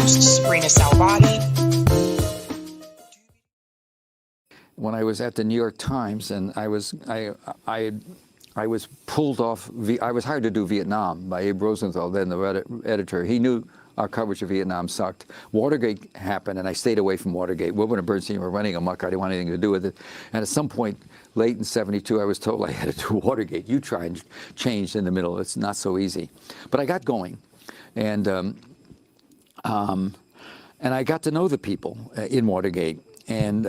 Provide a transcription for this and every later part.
host, sabrinasalvati. When I was at the New York Times, and I was pulled off. I was hired to do Vietnam by Abe Rosenthal, then the editor. He knew our coverage of Vietnam sucked. Watergate happened, and I stayed away from Watergate. Wilbur and Bernstein were running amok. I didn't want anything to do with it. And at some point, late in '72, I was told I had to do Watergate. You try and change in the middle. It's not so easy. But I got going, and I got to know the people in Watergate. And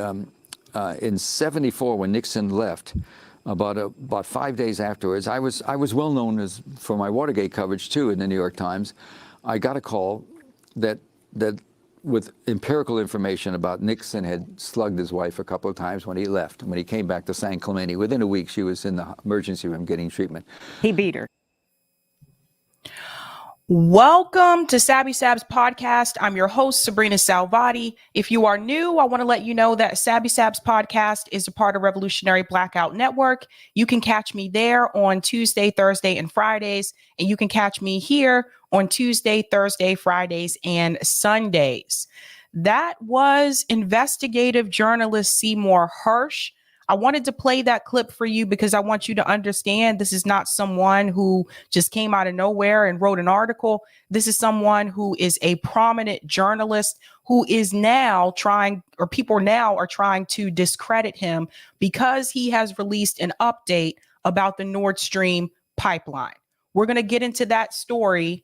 in '74, when Nixon left, about 5 days afterwards, I was well known for my Watergate coverage too in the New York Times. I got a call that with empirical information about Nixon had slugged his wife a couple of times when he left. When he came back to San Clemente, within a week she was in the emergency room getting treatment. He beat her. Welcome to Sabby Sabs podcast. I'm your host, Sabrina Salvati. If you are new, I want to let you know that Sabby Sabs podcast is a part of Revolutionary Blackout Network. You can catch me there on Tuesday, Thursday, and Fridays, and you can catch me here on Tuesday, Thursday, Fridays, and Sundays. That was investigative journalist Seymour Hersh. I wanted to play that clip for you because I want you to understand this is not someone who just came out of nowhere and wrote an article. This is someone who is a prominent journalist who is now people now are trying to discredit him because he has released an update about the Nord Stream pipeline. We're going to get into that story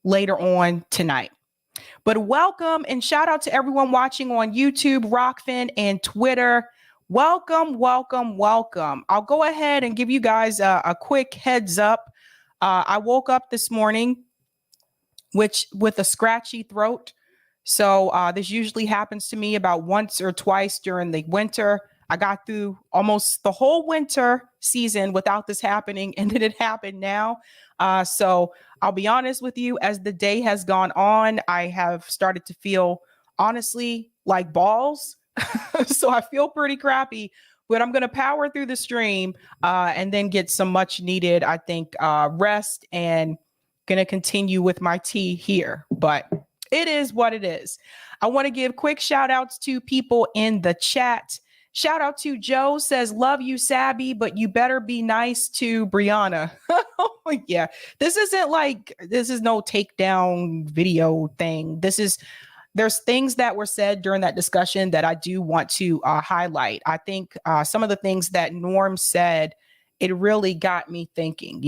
later on tonight. But welcome and shout out to everyone watching on YouTube, Rockfin, and Twitter. Welcome, welcome, welcome. I'll go ahead and give you guys a quick heads up. I woke up this morning with a scratchy throat. So this usually happens to me about once or twice during the winter. I got through almost the whole winter season without this happening, and then it happened now. So I'll be honest with you, as the day has gone on, I have started to feel, honestly, like balls. So I feel pretty crappy, but I'm going to power through the stream and then get some much needed, I think, rest, and going to continue with my tea here. But it is what it is. I want to give quick shout outs to people in the chat. Shout out to Joe, says, love you, Sabby, but you better be nice to Briahna. Yeah, this is no takedown video thing. There's things that were said during that discussion that I do want to highlight. I think some of the things that Norm said, it really got me thinking,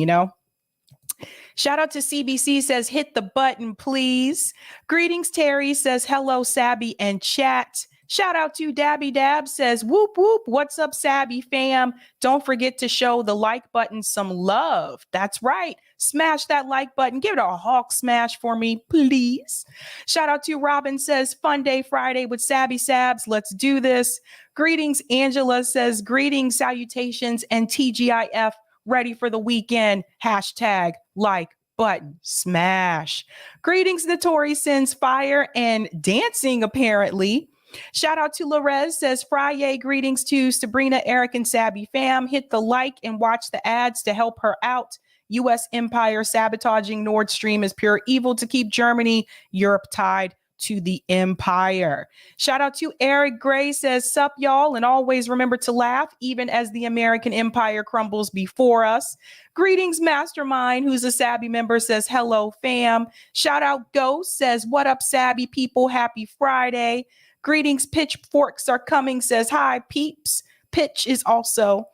Shout out to CBC, says, hit the button, please. Greetings, Terry, says, hello, Sabby and chat. Shout out to Dabby Dab, says, whoop, whoop. What's up, Sabby fam? Don't forget to show the like button some love. That's right. Smash that like button. Give it a hawk smash for me, please. Shout out to Robin, says, fun day Friday with Sabby Sabs. Let's do this. Greetings, Angela, says, greetings, salutations, and TGIF. Ready for the weekend. Hashtag like button smash. Greetings, Notori sends fire and dancing, apparently. Shout out to Lorez, says, Friday, greetings to Sabrina, Eric, and Sabby fam. Hit the like and watch the ads to help her out. U.S. empire sabotaging Nord Stream is pure evil to keep Germany, Europe tied to the empire. Shout out to Eric Gray, says, sup, y'all, and always remember to laugh, even as the American empire crumbles before us. Greetings, Mastermind, who's a Sabby member, says, hello, fam. Shout out Ghost, says, what up, Sabby people? Happy Friday. Greetings, Pitchforks are coming, says, hi, peeps. Pitch is also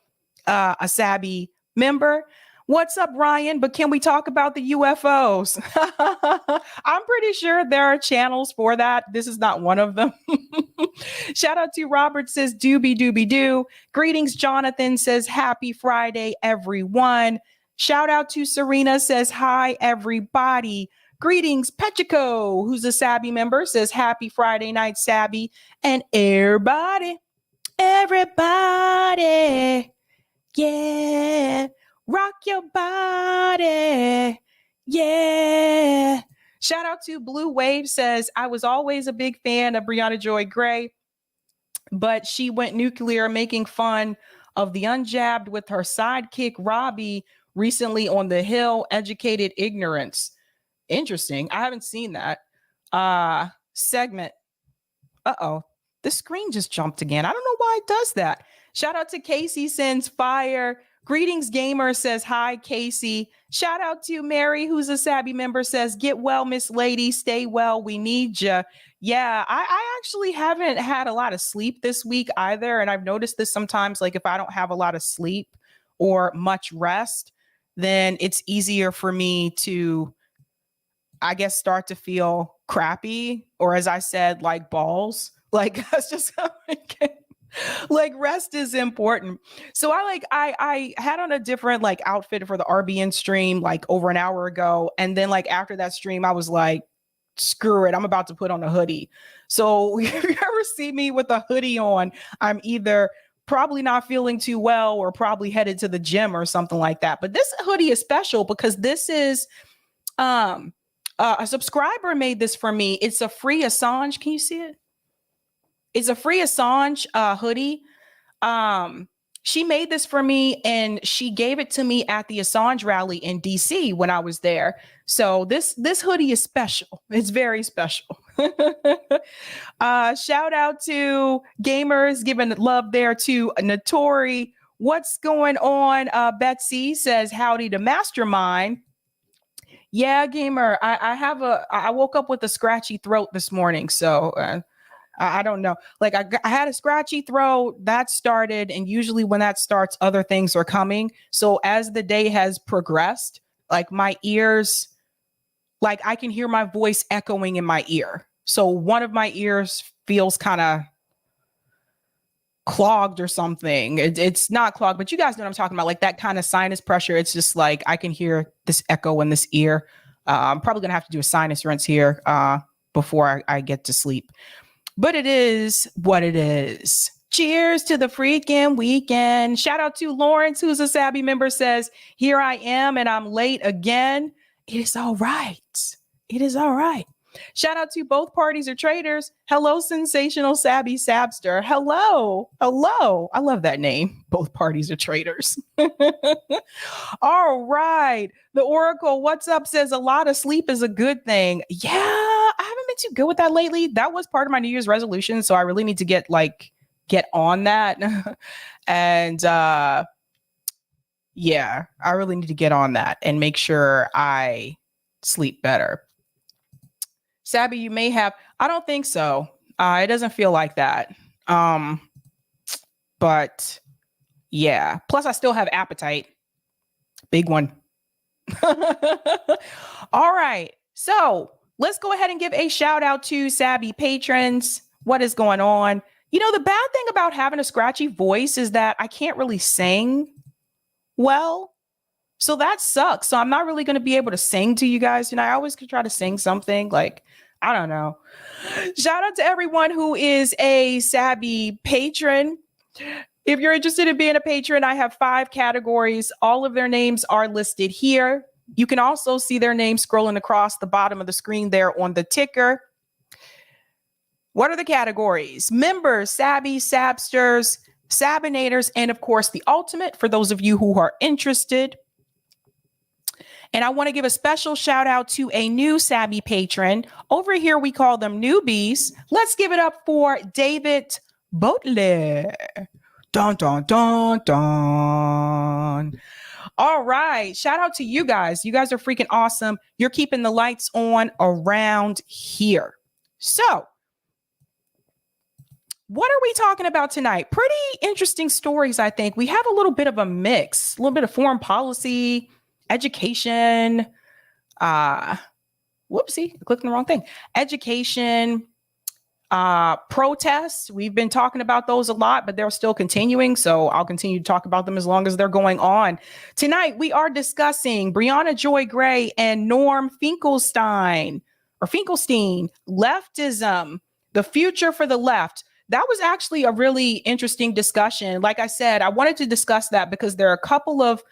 a Sabby member. What's up, Ryan? But can we talk about the UFOs? I'm pretty sure there are channels for that. This is not one of them. Shout out to Robert, says, doobie doobie doo. Greetings, Jonathan, says, happy Friday, everyone. Shout out to Serena, says, hi, everybody. Greetings, Pechico, who's a Sabby member, says, happy Friday night, Sabby. And everybody, yeah, rock your body, yeah. Shout out to Blue Wave, says, I was always a big fan of Briahna Joy Gray, but she went nuclear, making fun of the unjabbed with her sidekick, Robbie, recently on The Hill, educated ignorance. Interesting. I haven't seen that. segment. Uh-oh, the screen just jumped again. I don't know why it does that. Shout out to Casey sends fire. Greetings Gamer says, hi, Casey. Shout out to Mary, who's a Sabby member, says, get well, Miss Lady. Stay well. We need you. Yeah, I actually haven't had a lot of sleep this week either. And I've noticed this sometimes, like if I don't have a lot of sleep or much rest, then it's easier for me to, I guess, start to feel crappy, or as I said, like balls. Like that's just how it can. Like rest is important. So I had on a different like outfit for the RBN stream like over an hour ago. And then like after that stream, I was like, screw it, I'm about to put on a hoodie. So if you ever see me with a hoodie on, I'm either probably not feeling too well or probably headed to the gym or something like that. But this hoodie is special because this is a subscriber made this for me. It's a free Assange. Can you see it? It's a free Assange hoodie. She made this for me and she gave it to me at the Assange rally in DC when I was there. So this hoodie is special. It's very special. Shout out to gamers giving love there to Notori. What's going on? Betsy says, howdy to Mastermind. Yeah, gamer. I woke up with a scratchy throat this morning. So I don't know. Like I had a scratchy throat that started, and usually when that starts, other things are coming. So as the day has progressed, like my ears, like I can hear my voice echoing in my ear. So one of my ears feels kind of clogged or something. It's not clogged, but you guys know what I'm talking about. Like that kind of sinus pressure. It's just like I can hear this echo in this ear. I'm probably gonna have to do a sinus rinse here before I get to sleep. But it is what it is. Cheers to the freaking weekend. Shout out to Lawrence, who's a Sabby member, says, here I am and I'm late again. It is all right. It is all right. Shout out to both parties are traitors. Hello, sensational Sabby Sabster. Hello. Hello. I love that name. Both parties are traitors. All right. The Oracle, what's up, says a lot of sleep is a good thing. Yeah, I haven't been too good with that lately. That was part of my New Year's resolution. So I really need to get on that. And yeah, I really need to get on that and make sure I sleep better. Sabby, you may have, I don't think so. It doesn't feel like that. But yeah, plus I still have appetite. Big one. All right. So let's go ahead and give a shout out to Sabby patrons. What is going on? You know, the bad thing about having a scratchy voice is that I can't really sing well. So that sucks. So I'm not really going to be able to sing to you guys. I always could try to sing something like, I don't know. Shout out to everyone who is a Sabby patron. If you're interested in being a patron, I have 5 categories. All of their names are listed here. You can also see their names scrolling across the bottom of the screen there on the ticker. What are the categories? Members, Sabby, Sabsters, Sabinators, and of course, the ultimate for those of you who are interested. And I want to give a special shout out to a new Sabby patron. Over here, we call them newbies. Let's give it up for David Butler. Dun, dun, dun, dun. All right. Shout out to you guys. You guys are freaking awesome. You're keeping the lights on around here. So what are we talking about tonight? Pretty interesting stories, I think. We have a little bit of a mix, a little bit of foreign policy, education, whoopsie, I clicked on the wrong thing. Education, protests. We've been talking about those a lot, but they're still continuing. So I'll continue to talk about them as long as they're going on. Tonight, we are discussing Briahna Joy Gray and Norm Finkelstein, leftism, the future for the left. That was actually a really interesting discussion. Like I said, I wanted to discuss that because there are a couple of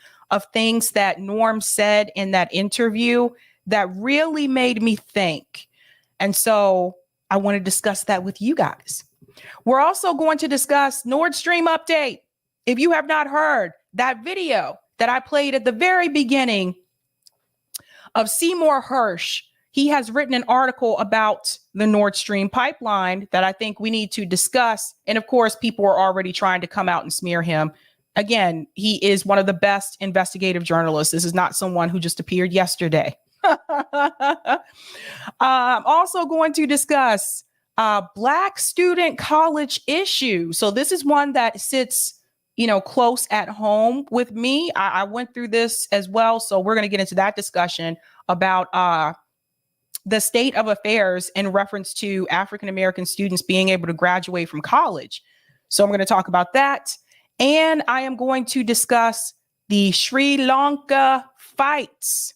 things that Norm said in that interview that really made me think. And so I want to discuss that with you guys. We're also going to discuss Nord Stream update. If you have not heard that video that I played at the very beginning of Seymour Hersh, he has written an article about the Nord Stream pipeline that I think we need to discuss. And of course, people are already trying to come out and smear him. Again, he is one of the best investigative journalists. This is not someone who just appeared yesterday. I'm also going to discuss Black student college issue. So this is one that sits, close at home with me. I went through this as well. So we're going to get into that discussion about the state of affairs in reference to African-American students being able to graduate from college. So I'm going to talk about that. And I am going to discuss the Sri Lanka fights.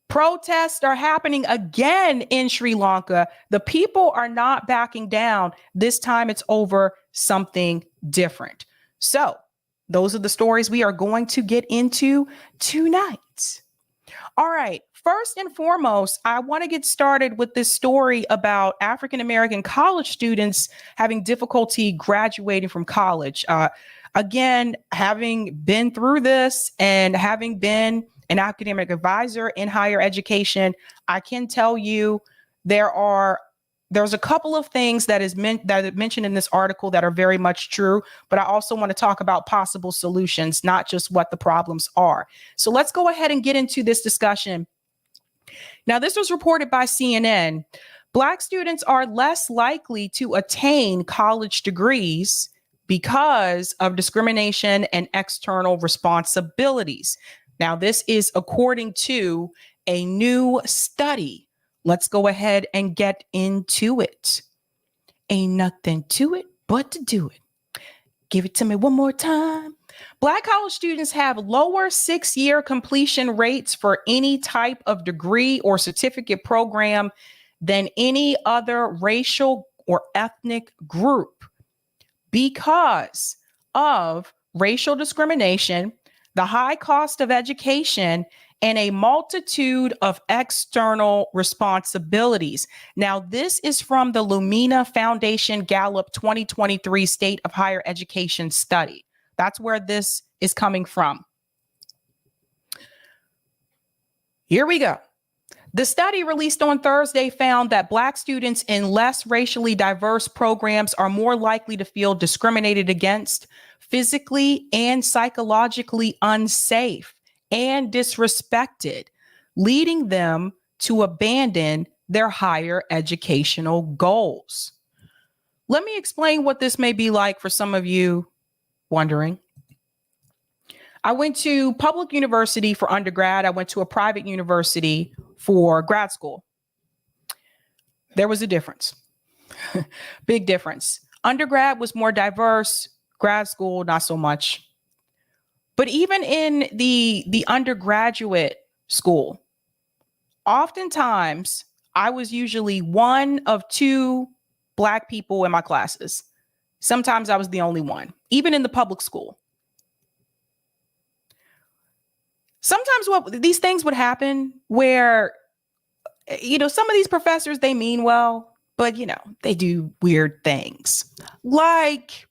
Protests are happening again in Sri Lanka. The people are not backing down. This time it's over something different. So those are the stories we are going to get into tonight. All right. First and foremost, I want to get started with this story about African-American college students having difficulty graduating from college. Again, having been through this and having been an academic advisor in higher education, I can tell you there's a couple of things that is mentioned in this article that are very much true, but I also want to talk about possible solutions, not just what the problems are. So let's go ahead and get into this discussion. Now, this was reported by CNN. Black students are less likely to attain college degrees because of discrimination and external responsibilities. Now, this is according to a new study. Let's go ahead and get into it. Ain't nothing to it but to do it. Give it to me one more time. Black college students have lower 6-year completion rates for any type of degree or certificate program than any other racial or ethnic group because of racial discrimination, the high cost of education, and a multitude of external responsibilities. Now, this is from the Lumina Foundation Gallup 2023 State of Higher Education study. That's where this is coming from. Here we go. The study released on Thursday found that Black students in less racially diverse programs are more likely to feel discriminated against, physically and psychologically unsafe, and disrespected, leading them to abandon their higher educational goals. Let me explain what this may be like for some of you wondering. I went to public university for undergrad. I went to a private university for grad school. There was a difference, big difference. Undergrad was more diverse, grad school, not so much. But even in the undergraduate school, oftentimes I was usually one of 2 Black people in my classes. Sometimes I was the only one, even in the public school. Sometimes these things would happen where, some of these professors, they mean well, but, they do weird things. Like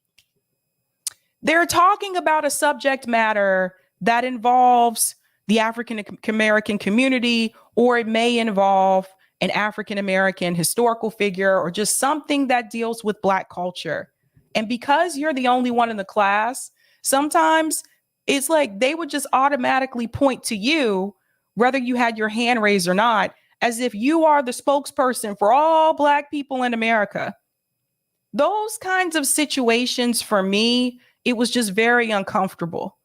they're talking about a subject matter that involves the African American community, or it may involve an African American historical figure or just something that deals with Black culture. And because you're the only one in the class, sometimes it's like they would just automatically point to you, whether you had your hand raised or not, as if you are the spokesperson for all Black people in America. Those kinds of situations for me, it was just very uncomfortable,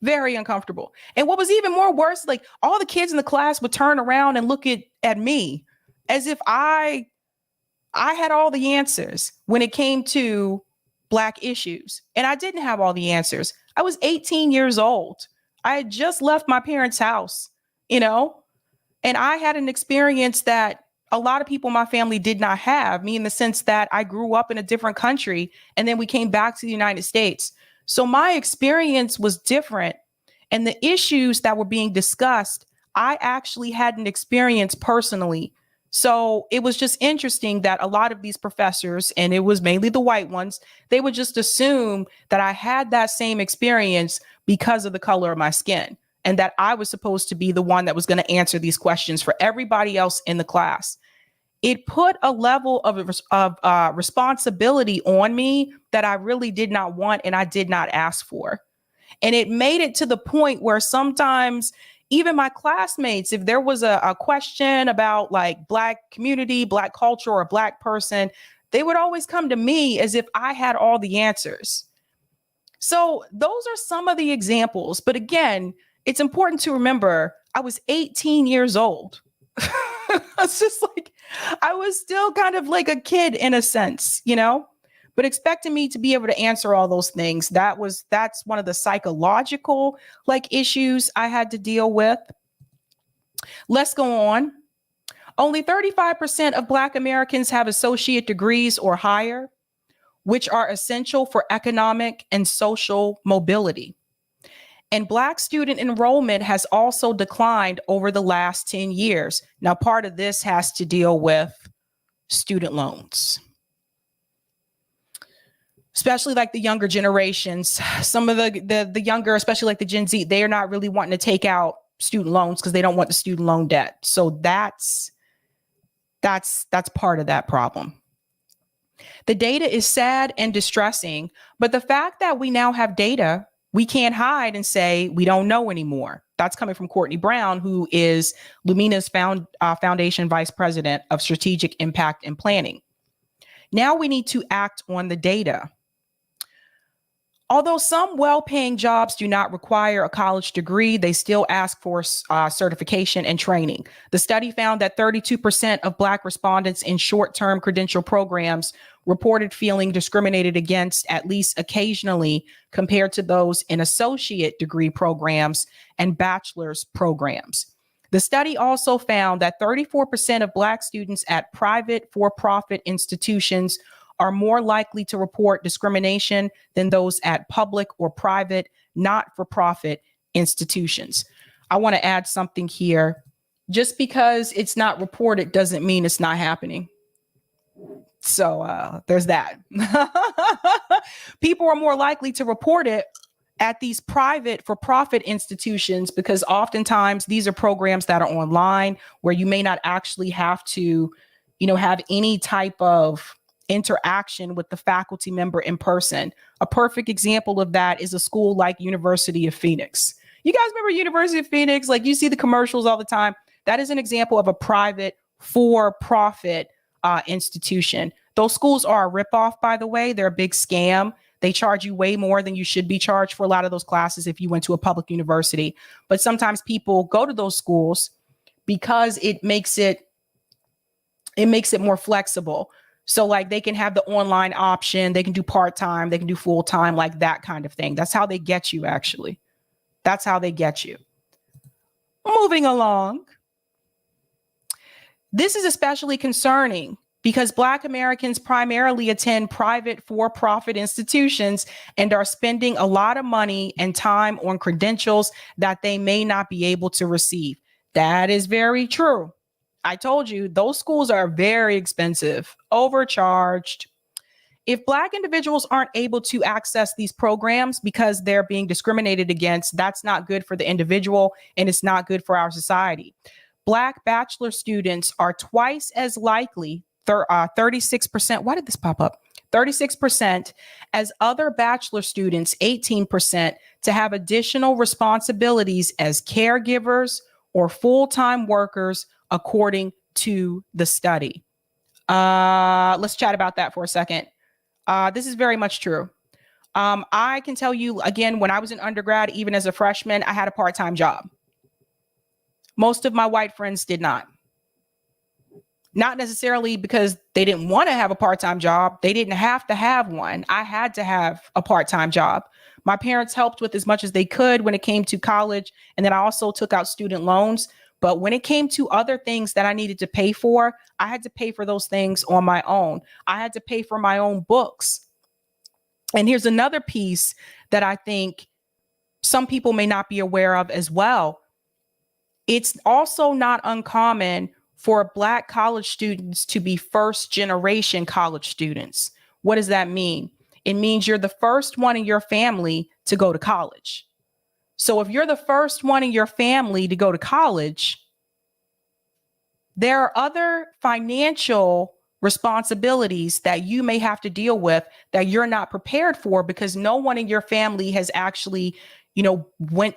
very uncomfortable. And what was even more worse, like all the kids in the class would turn around and look at me as if I had all the answers when it came to Black issues. And I didn't have all the answers. I was 18 years old. I had just left my parents' house, and I had an experience that a lot of people in my family did not have, me in the sense that I grew up in a different country and then we came back to the United States. So my experience was different. And the issues that were being discussed, I actually hadn't experienced personally. So it was just interesting that a lot of these professors, and it was mainly the white ones, they would just assume that I had that same experience because of the color of my skin. and that I was supposed to be the one that was going to answer these questions for everybody else in the class. It put a level of responsibility on me that I really did not want and I did not ask for. And it made it to the point where sometimes even my classmates, if there was a question about like Black community, Black culture, or a Black person, they would always come to me as if I had all the answers. So those are some of the examples. But again, it's important to remember I was 18 years old. It's just like I was still kind of like a kid in a sense, you know, but expecting me to be able to answer all those things. That's one of the psychological like issues I had to deal with. Let's go on. Only 35% of Black Americans have associate degrees or higher, which are essential for economic and social mobility. And Black student enrollment has also declined over the last 10 years. Now, part of this has to deal with student loans, especially like the younger generations. Some of the younger, especially like the Gen Z, they are not really wanting to take out student loans because they don't want the student loan debt. So that's part of that problem. The data is sad and distressing, but the fact that we now have data, we can't hide and say we don't know anymore. That's coming from Courtney Brown, who is Lumina's Foundation Vice President of Strategic Impact and Planning. Now we need to act on the data. Although some well-paying jobs do not require a college degree, they still ask for certification and training. The study found that 32% of Black respondents in short-term credential programs reported feeling discriminated against at least occasionally compared to those in associate degree programs and bachelor's programs. The study also found that 34% of Black students at private for-profit institutions are more likely to report discrimination than those at public or private, not-for-profit institutions. I want to add something here. Just because it's not reported doesn't mean it's not happening. So there's that. People are more likely to report it at these private for-profit institutions because oftentimes these are programs that are online where you may not actually have to, have any type of interaction with the faculty member in person. A perfect example of that is a school like University of Phoenix. You guys remember University of Phoenix? Like you see the commercials all the time. That is an example of a private for-profit institution. Those schools are a ripoff, by the way. They're a big scam. They charge you way more than you should be charged for a lot of those classes if you went to a public university. But sometimes people go to those schools because it makes it more flexible. So like they can have the online option, they can do part-time, they can do full-time, like that kind of thing. That's how they get you, actually. That's how they get you. Moving along. This is especially concerning because Black Americans primarily attend private for-profit institutions and are spending a lot of money and time on credentials that they may not be able to receive. That is very true. I told you, those schools are very expensive, overcharged. If Black individuals aren't able to access these programs because they're being discriminated against, that's not good for the individual and it's not good for our society. Black bachelor students are twice as likely, 36%. Why did this pop up? 36% as other bachelor students, 18%, to have additional responsibilities as caregivers or full-time workers, according to the study. Let's chat about that for a second. This is very much true. I can tell you, again, when I was in undergrad, even as a freshman, I had a part-time job. Most of my white friends did not. Not necessarily because they didn't want to have a part-time job. They didn't have to have one. I had to have a part-time job. My parents helped with as much as they could when it came to college. And then I also took out student loans. But when it came to other things that I needed to pay for, I had to pay for those things on my own. I had to pay for my own books. And here's another piece that I think some people may not be aware of as well. It's also not uncommon for Black college students to be first generation college students. What does that mean? It means you're the first one in your family to go to college. So if you're the first one in your family to go to college, there are other financial responsibilities that you may have to deal with that you're not prepared for because no one in your family has actually, went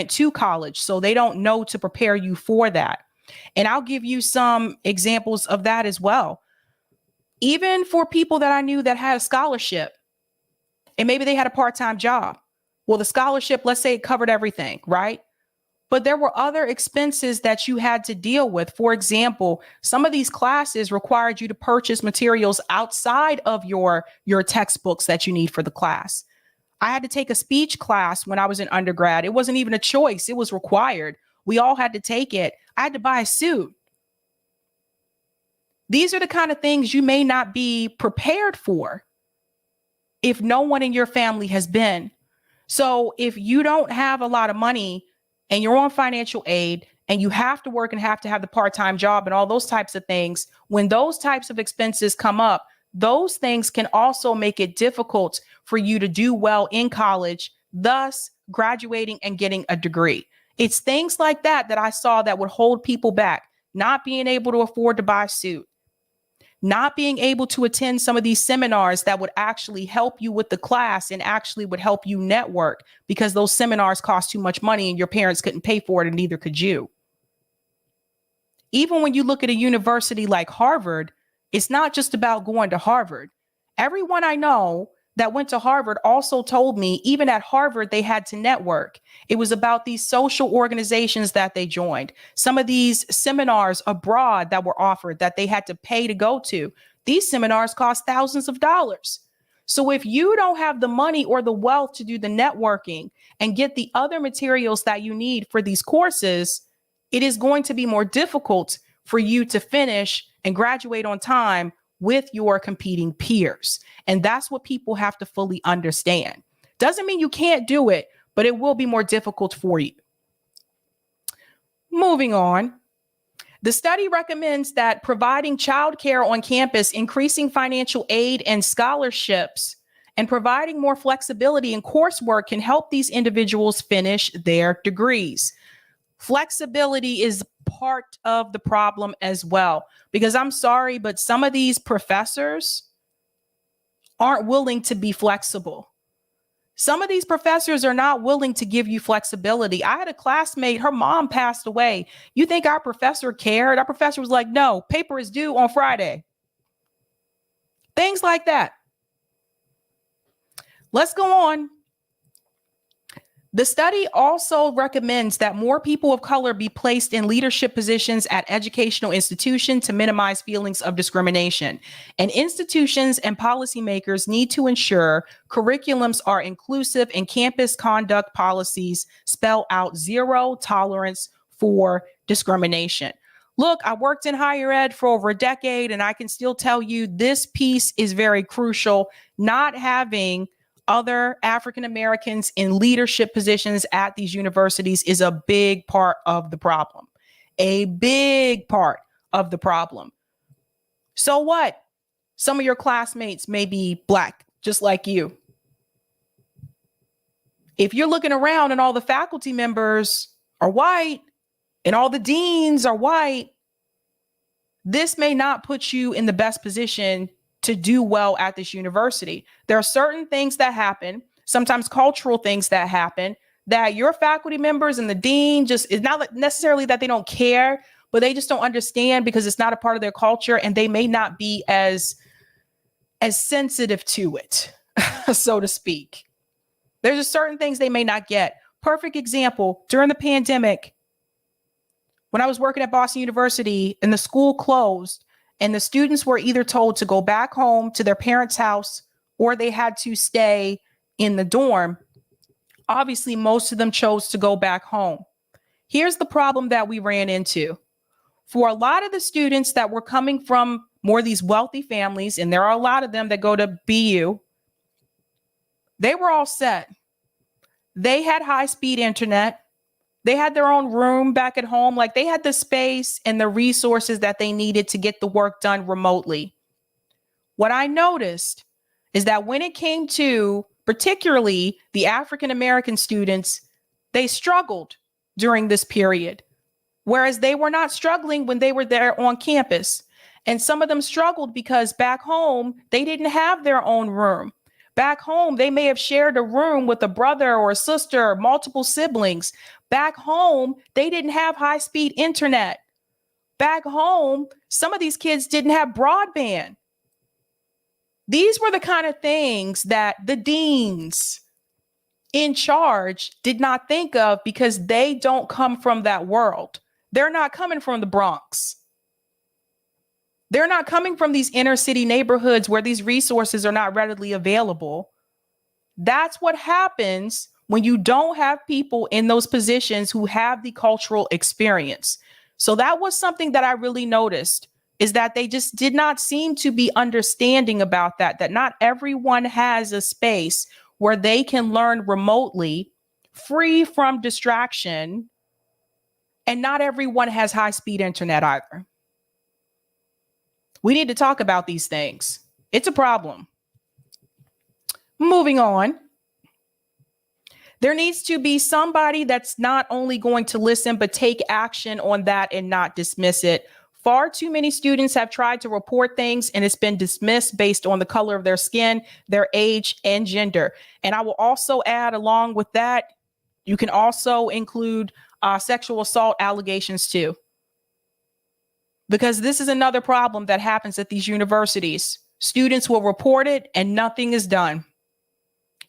to college. So they don't know to prepare you for that. And I'll give you some examples of that as well. Even for people that I knew that had a scholarship and maybe they had a part-time job. Well, the scholarship, let's say it covered everything, right? But there were other expenses that you had to deal with. For example, some of these classes required you to purchase materials outside of your textbooks that you need for the class. I had to take a speech class when I was in undergrad. It wasn't even a choice. It was required. We all had to take it. I had to buy a suit. These are the kind of things you may not be prepared for if no one in your family has been. So if you don't have a lot of money and you're on financial aid and you have to work and have to have the part-time job and all those types of things, when those types of expenses come up, those things can also make it difficult for you to do well in college, thus graduating and getting a degree. It's things like that that I saw that would hold people back, not being able to afford to buy a suit, not being able to attend some of these seminars that would actually help you with the class and actually would help you network because those seminars cost too much money and your parents couldn't pay for it and neither could you. Even when you look at a university like Harvard, it's not just about going to Harvard. Everyone I know that went to Harvard also told me even at Harvard, they had to network. It was about these social organizations that they joined. Some of these seminars abroad that were offered that they had to pay to go to. These seminars cost thousands of dollars. So if you don't have the money or the wealth to do the networking and get the other materials that you need for these courses, it is going to be more difficult for you to finish and graduate on time with your competing peers. And that's what people have to fully understand. Doesn't mean you can't do it, but it will be more difficult for you. Moving on. The study recommends that providing childcare on campus, increasing financial aid and scholarships, and providing more flexibility in coursework can help these individuals finish their degrees. Flexibility is part of the problem as well, because I'm sorry, but some of these professors aren't willing to be flexible. Some of these professors are not willing to give you flexibility. I had a classmate, her mom passed away. You think our professor cared? Our professor was like, no, paper is due on Friday. Things like that. Let's go on. The study also recommends that more people of color be placed in leadership positions at educational institutions to minimize feelings of discrimination. And institutions and policymakers need to ensure curriculums are inclusive and campus conduct policies spell out zero tolerance for discrimination. Look, I worked in higher ed for over a decade, and I can still tell you this piece is very crucial. Not having other African Americans in leadership positions at these universities is a big part of the problem. A big part of the problem. So what? Some of your classmates may be Black, just like you. If you're looking around and all the faculty members are white and all the deans are white, this may not put you in the best position to do well at this university. There are certain things that happen, sometimes cultural things that happen, that your faculty members and the dean just, it's not necessarily that they don't care, but they just don't understand because it's not a part of their culture and they may not be as sensitive to it, so to speak. There's just certain things they may not get. Perfect example, during the pandemic, when I was working at Boston University and the school closed, and the students were either told to go back home to their parents' house or they had to stay in the dorm. Obviously, most of them chose to go back home. Here's the problem that we ran into. For a lot of the students that were coming from more of these wealthy families, and there are a lot of them that go to BU, they were all set. They had high-speed internet. They had their own room back at home. Like they had the space and the resources that they needed to get the work done remotely. What I noticed is that when it came to particularly the African American students, They struggled during this period, whereas they were not struggling when they were there on campus. And some of them struggled because back home, they didn't have their own room. Back home, they may have shared a room with a brother or a sister, or multiple siblings. Back home, they didn't have high-speed internet. Back home, some of these kids didn't have broadband. These were the kind of things that the deans in charge did not think of because they don't come from that world. They're not coming from the Bronx. They're not coming from these inner city neighborhoods where these resources are not readily available. That's what happens when you don't have people in those positions who have the cultural experience. So that was something that I really noticed, is that they just did not seem to be understanding about that not everyone has a space where they can learn remotely, free from distraction, and not everyone has high-speed internet either. We need to talk about these things. It's a problem. Moving on. There needs to be somebody that's not only going to listen, but take action on that and not dismiss it. Far too many students have tried to report things and it's been dismissed based on the color of their skin, their age, and gender. And I will also add, along with that, you can also include sexual assault allegations too. Because this is another problem that happens at these universities. Students will report it and nothing is done.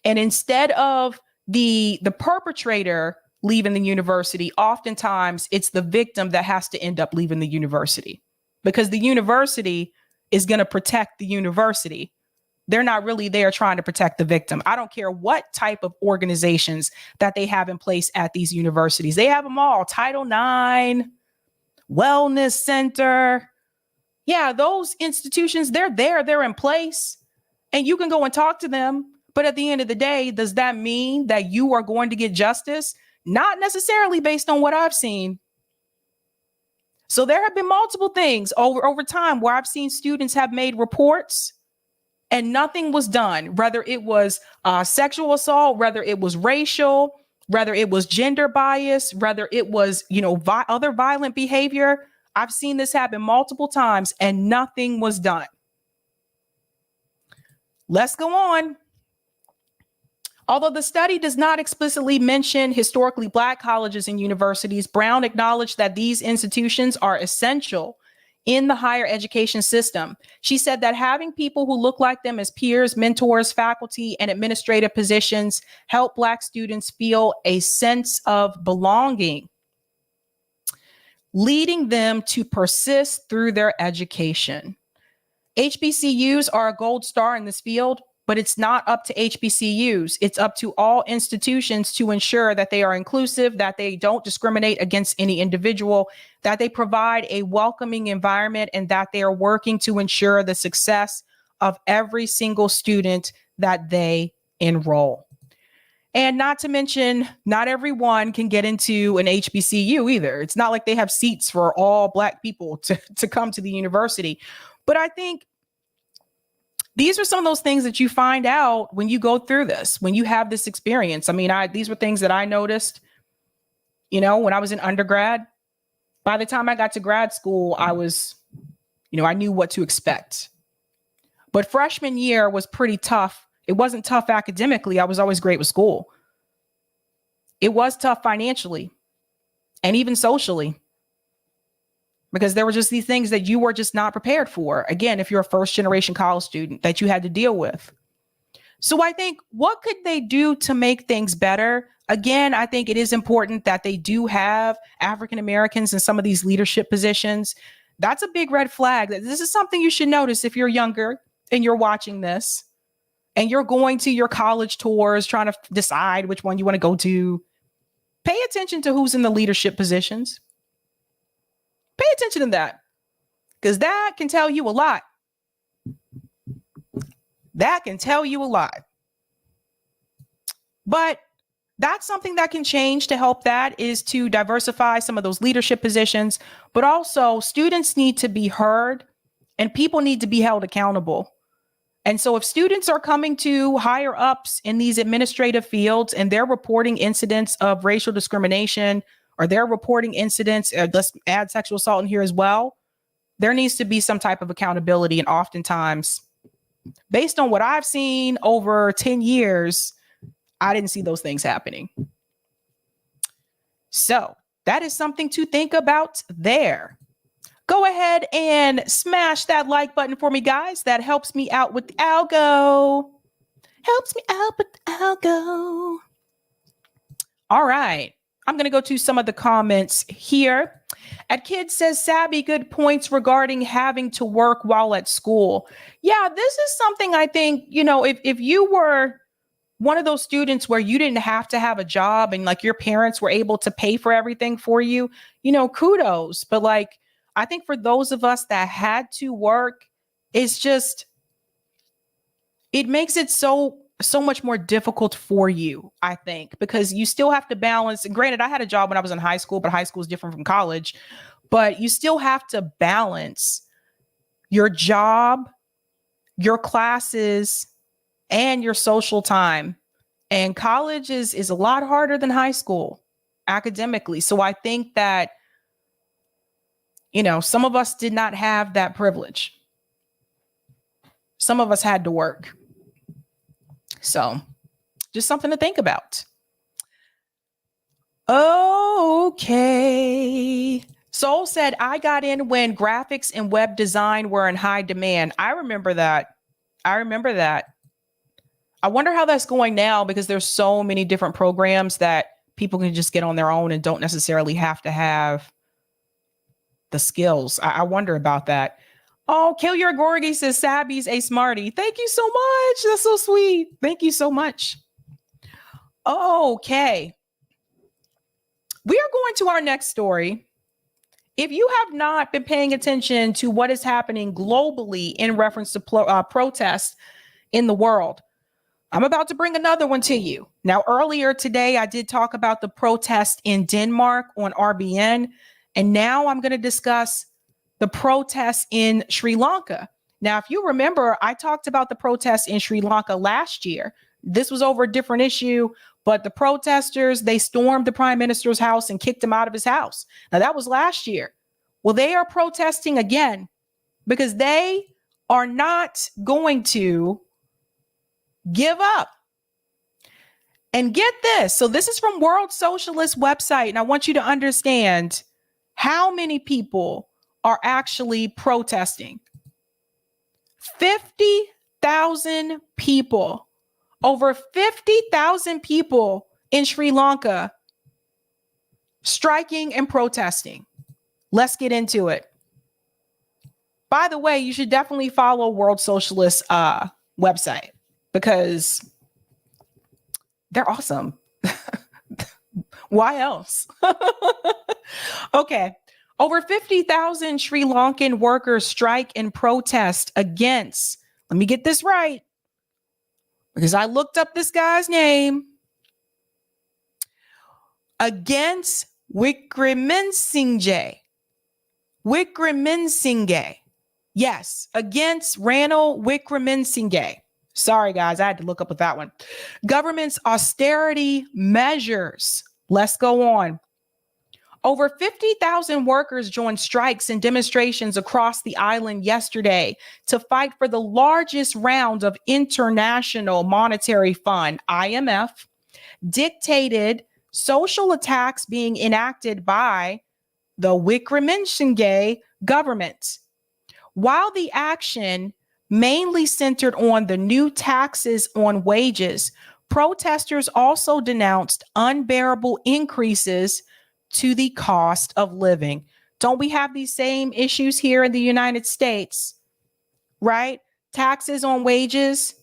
And instead of the perpetrator leaving the university, oftentimes it's the victim that has to end up leaving the university, because the university is going to protect the university. They're not really there trying to protect the victim. I don't care what type of organizations that they have in place at these universities. They have them all. Title IX, Wellness Center. Yeah, those institutions, they're there, they're in place, and you can go and talk to them. But at the end of the day, does that mean that you are going to get justice? Not necessarily, based on what I've seen. So there have been multiple things over time where I've seen students have made reports and nothing was done, whether it was sexual assault, whether it was racial, whether it was gender bias, whether it was, other violent behavior. I've seen this happen multiple times and nothing was done. Let's go on. Although the study does not explicitly mention historically Black colleges and universities, Brown acknowledged that these institutions are essential in the higher education system. She said that having people who look like them as peers, mentors, faculty, and administrative positions help Black students feel a sense of belonging, leading them to persist through their education. HBCUs are a gold star in this field, but it's not up to HBCUs. It's up to all institutions to ensure that they are inclusive, that they don't discriminate against any individual, that they provide a welcoming environment, and that they are working to ensure the success of every single student that they enroll. And not to mention, not everyone can get into an HBCU either. It's not like they have seats for all Black people to come to the university. But I think these are some of those things that you find out when you go through this, when you have this experience. I mean, these were things that I noticed, when I was in undergrad. By the time I got to grad school, I was, I knew what to expect. But freshman year was pretty tough. It wasn't tough academically. I was always great with school. It was tough financially and even socially, because there were just these things that you were just not prepared for. Again, if you're a first generation college student, that you had to deal with. So I think, what could they do to make things better? Again, I think it is important that they do have African Americans in some of these leadership positions. That's a big red flag. This is something you should notice if you're younger and you're watching this and you're going to your college tours, trying to decide which one you want to go to. Pay attention to who's in the leadership positions. Pay attention to that, because that can tell you a lot. That can tell you a lot. But that's something that can change to help, that is to diversify some of those leadership positions. But also, students need to be heard and people need to be held accountable. And so if students are coming to higher ups in these administrative fields and they're reporting incidents of racial discrimination, or they're reporting incidents, let's add sexual assault in here as well, there needs to be some type of accountability. And oftentimes, based on what I've seen over 10 years, I didn't see those things happening. So that is something to think about there. Go ahead and smash that like button for me, guys. That helps me out with the algo. Helps me out with the algo. All right. I'm going to go to some of the comments here. At Kid says, Sabby, good points regarding having to work while at school. Yeah, this is something I think, if you were one of those students where you didn't have to have a job and like your parents were able to pay for everything for you, kudos. But like, I think for those of us that had to work, it makes it so much more difficult for you, I think, because you still have to balance. And granted, I had a job when I was in high school, but high school is different from college. But you still have to balance your job, your classes, and your social time. And college is a lot harder than high school academically. So I think that, some of us did not have that privilege. Some of us had to work. So just something to think about. Okay. Soul said, I got in when graphics and web design were in high demand. I remember that. I wonder how that's going now, because there's so many different programs that people can just get on their own and don't necessarily have to have the skills. I wonder about that. Oh, Kill Your Gorgie says Sabby's a smarty. Thank you so much. That's so sweet. Thank you so much. Okay. We are going to our next story. If you have not been paying attention to what is happening globally in reference to protests in the world, I'm about to bring another one to you. Now, earlier today, I did talk about the protest in Denmark on RBN, and now I'm going to discuss the protests in Sri Lanka. Now, if you remember, I talked about the protests in Sri Lanka last year. This was over a different issue, but the protesters, they stormed the prime minister's house and kicked him out of his house. Now, that was last year. Well, they are protesting again because they are not going to give up. And get this. So this is from World Socialist website. And I want you to understand how many people are actually protesting. 50,000 people, over 50,000 people in Sri Lanka striking and protesting. Let's get into it. By the way, you should definitely follow World Socialist website because they're awesome. Why else? Okay. Over 50,000 Sri Lankan workers strike and protest against, let me get this right, because I looked up this guy's name, against Wickremesinghe. Yes, against Ranil Wickremesinghe. Sorry, guys, I had to look up with that one. Government's austerity measures. Let's go on. Over 50,000 workers joined strikes and demonstrations across the island yesterday to fight for the largest round of International Monetary Fund, IMF, dictated social attacks being enacted by the Wickremesinghe government. While the action mainly centered on the new taxes on wages, protesters also denounced unbearable increases to the cost of living. Don't we have these same issues here in the United States, right? Taxes on wages,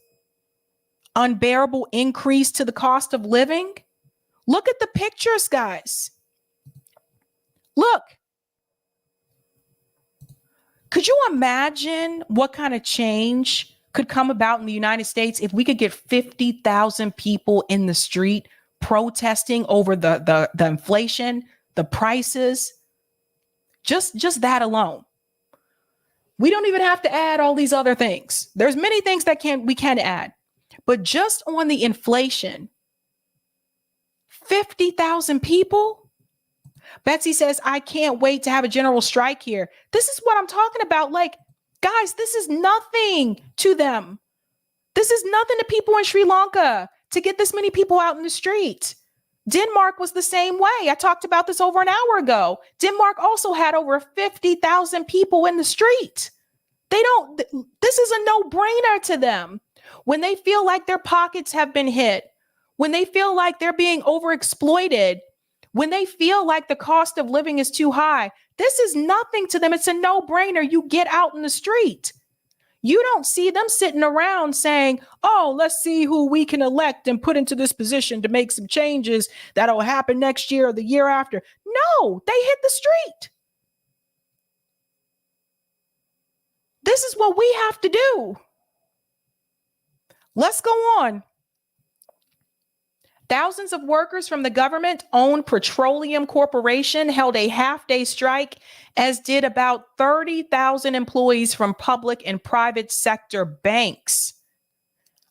unbearable increase to the cost of living. Look at the pictures, guys. Look. Could you imagine what kind of change could come about in the United States if we could get 50,000 people in the street protesting over the inflation, the prices, just that alone? We don't even have to add all these other things. There's many things that we can add. But just on the inflation, 50,000 people. Betsy says, I can't wait to have a general strike here. This is what I'm talking about. Like, guys, this is nothing to them. This is nothing to people in Sri Lanka to get this many people out in the street. Denmark was the same way. I talked about this over an hour ago. Denmark also had over 50,000 people in the street. This is a no-brainer to them. When they feel like their pockets have been hit, when they feel like they're being overexploited, when they feel like the cost of living is too high, this is nothing to them. It's a no-brainer. You get out in the street. You don't see them sitting around saying, oh, let's see who we can elect and put into this position to make some changes that'll happen next year or the year after. No, they hit the street. This is what we have to do. Let's go on. Thousands of workers from the government-owned petroleum corporation held a half-day strike, as did about 30,000 employees from public and private sector banks.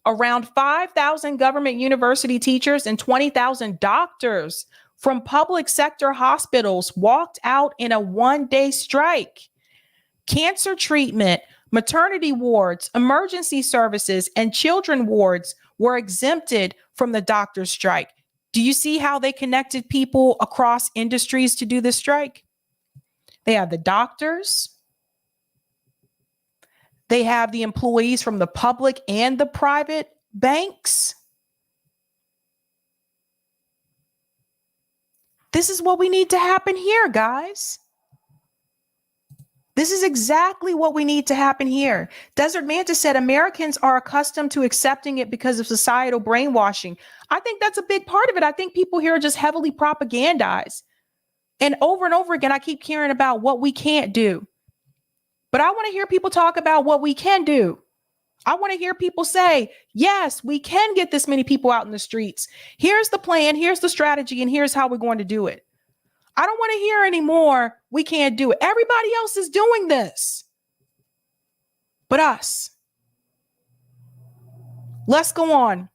Around 5,000 government university teachers and 20,000 doctors from public sector hospitals walked out in a one-day strike. Cancer treatment, maternity wards, emergency services, and children wards were exempted from the doctor's strike. Do you see how they connected people across industries to do this strike? They have the doctors. They have the employees from the public and the private banks. This is what we need to happen here, guys. This is exactly what we need to happen here. Desert Manta said Americans are accustomed to accepting it because of societal brainwashing. I think that's a big part of it. I think people here are just heavily propagandized. And over again, I keep hearing about what we can't do. But I want to hear people talk about what we can do. I want to hear people say, yes, we can get this many people out in the streets. Here's the plan, here's the strategy, and here's how we're going to do it. I don't want to hear anymore, we can't do it. Everybody else is doing this. But us. Let's go on.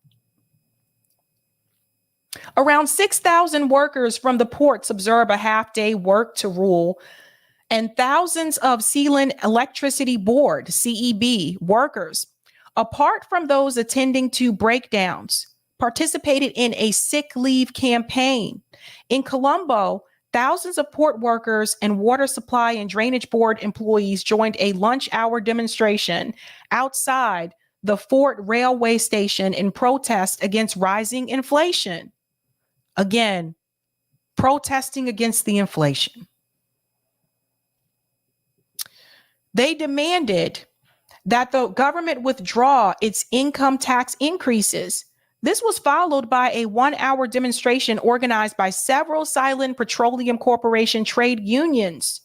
Around 6,000 workers from the ports observe a half-day work to rule, and thousands of Sealand Electricity Board, CEB, workers, apart from those attending to breakdowns, participated in a sick leave campaign. In Colombo, thousands of port workers and water supply and drainage board employees joined a lunch hour demonstration outside the Fort Railway Station in protest against rising inflation. Again, protesting against the inflation. They demanded that the government withdraw its income tax increases. This was followed by a one-hour demonstration organized by several Silent Petroleum Corporation trade unions,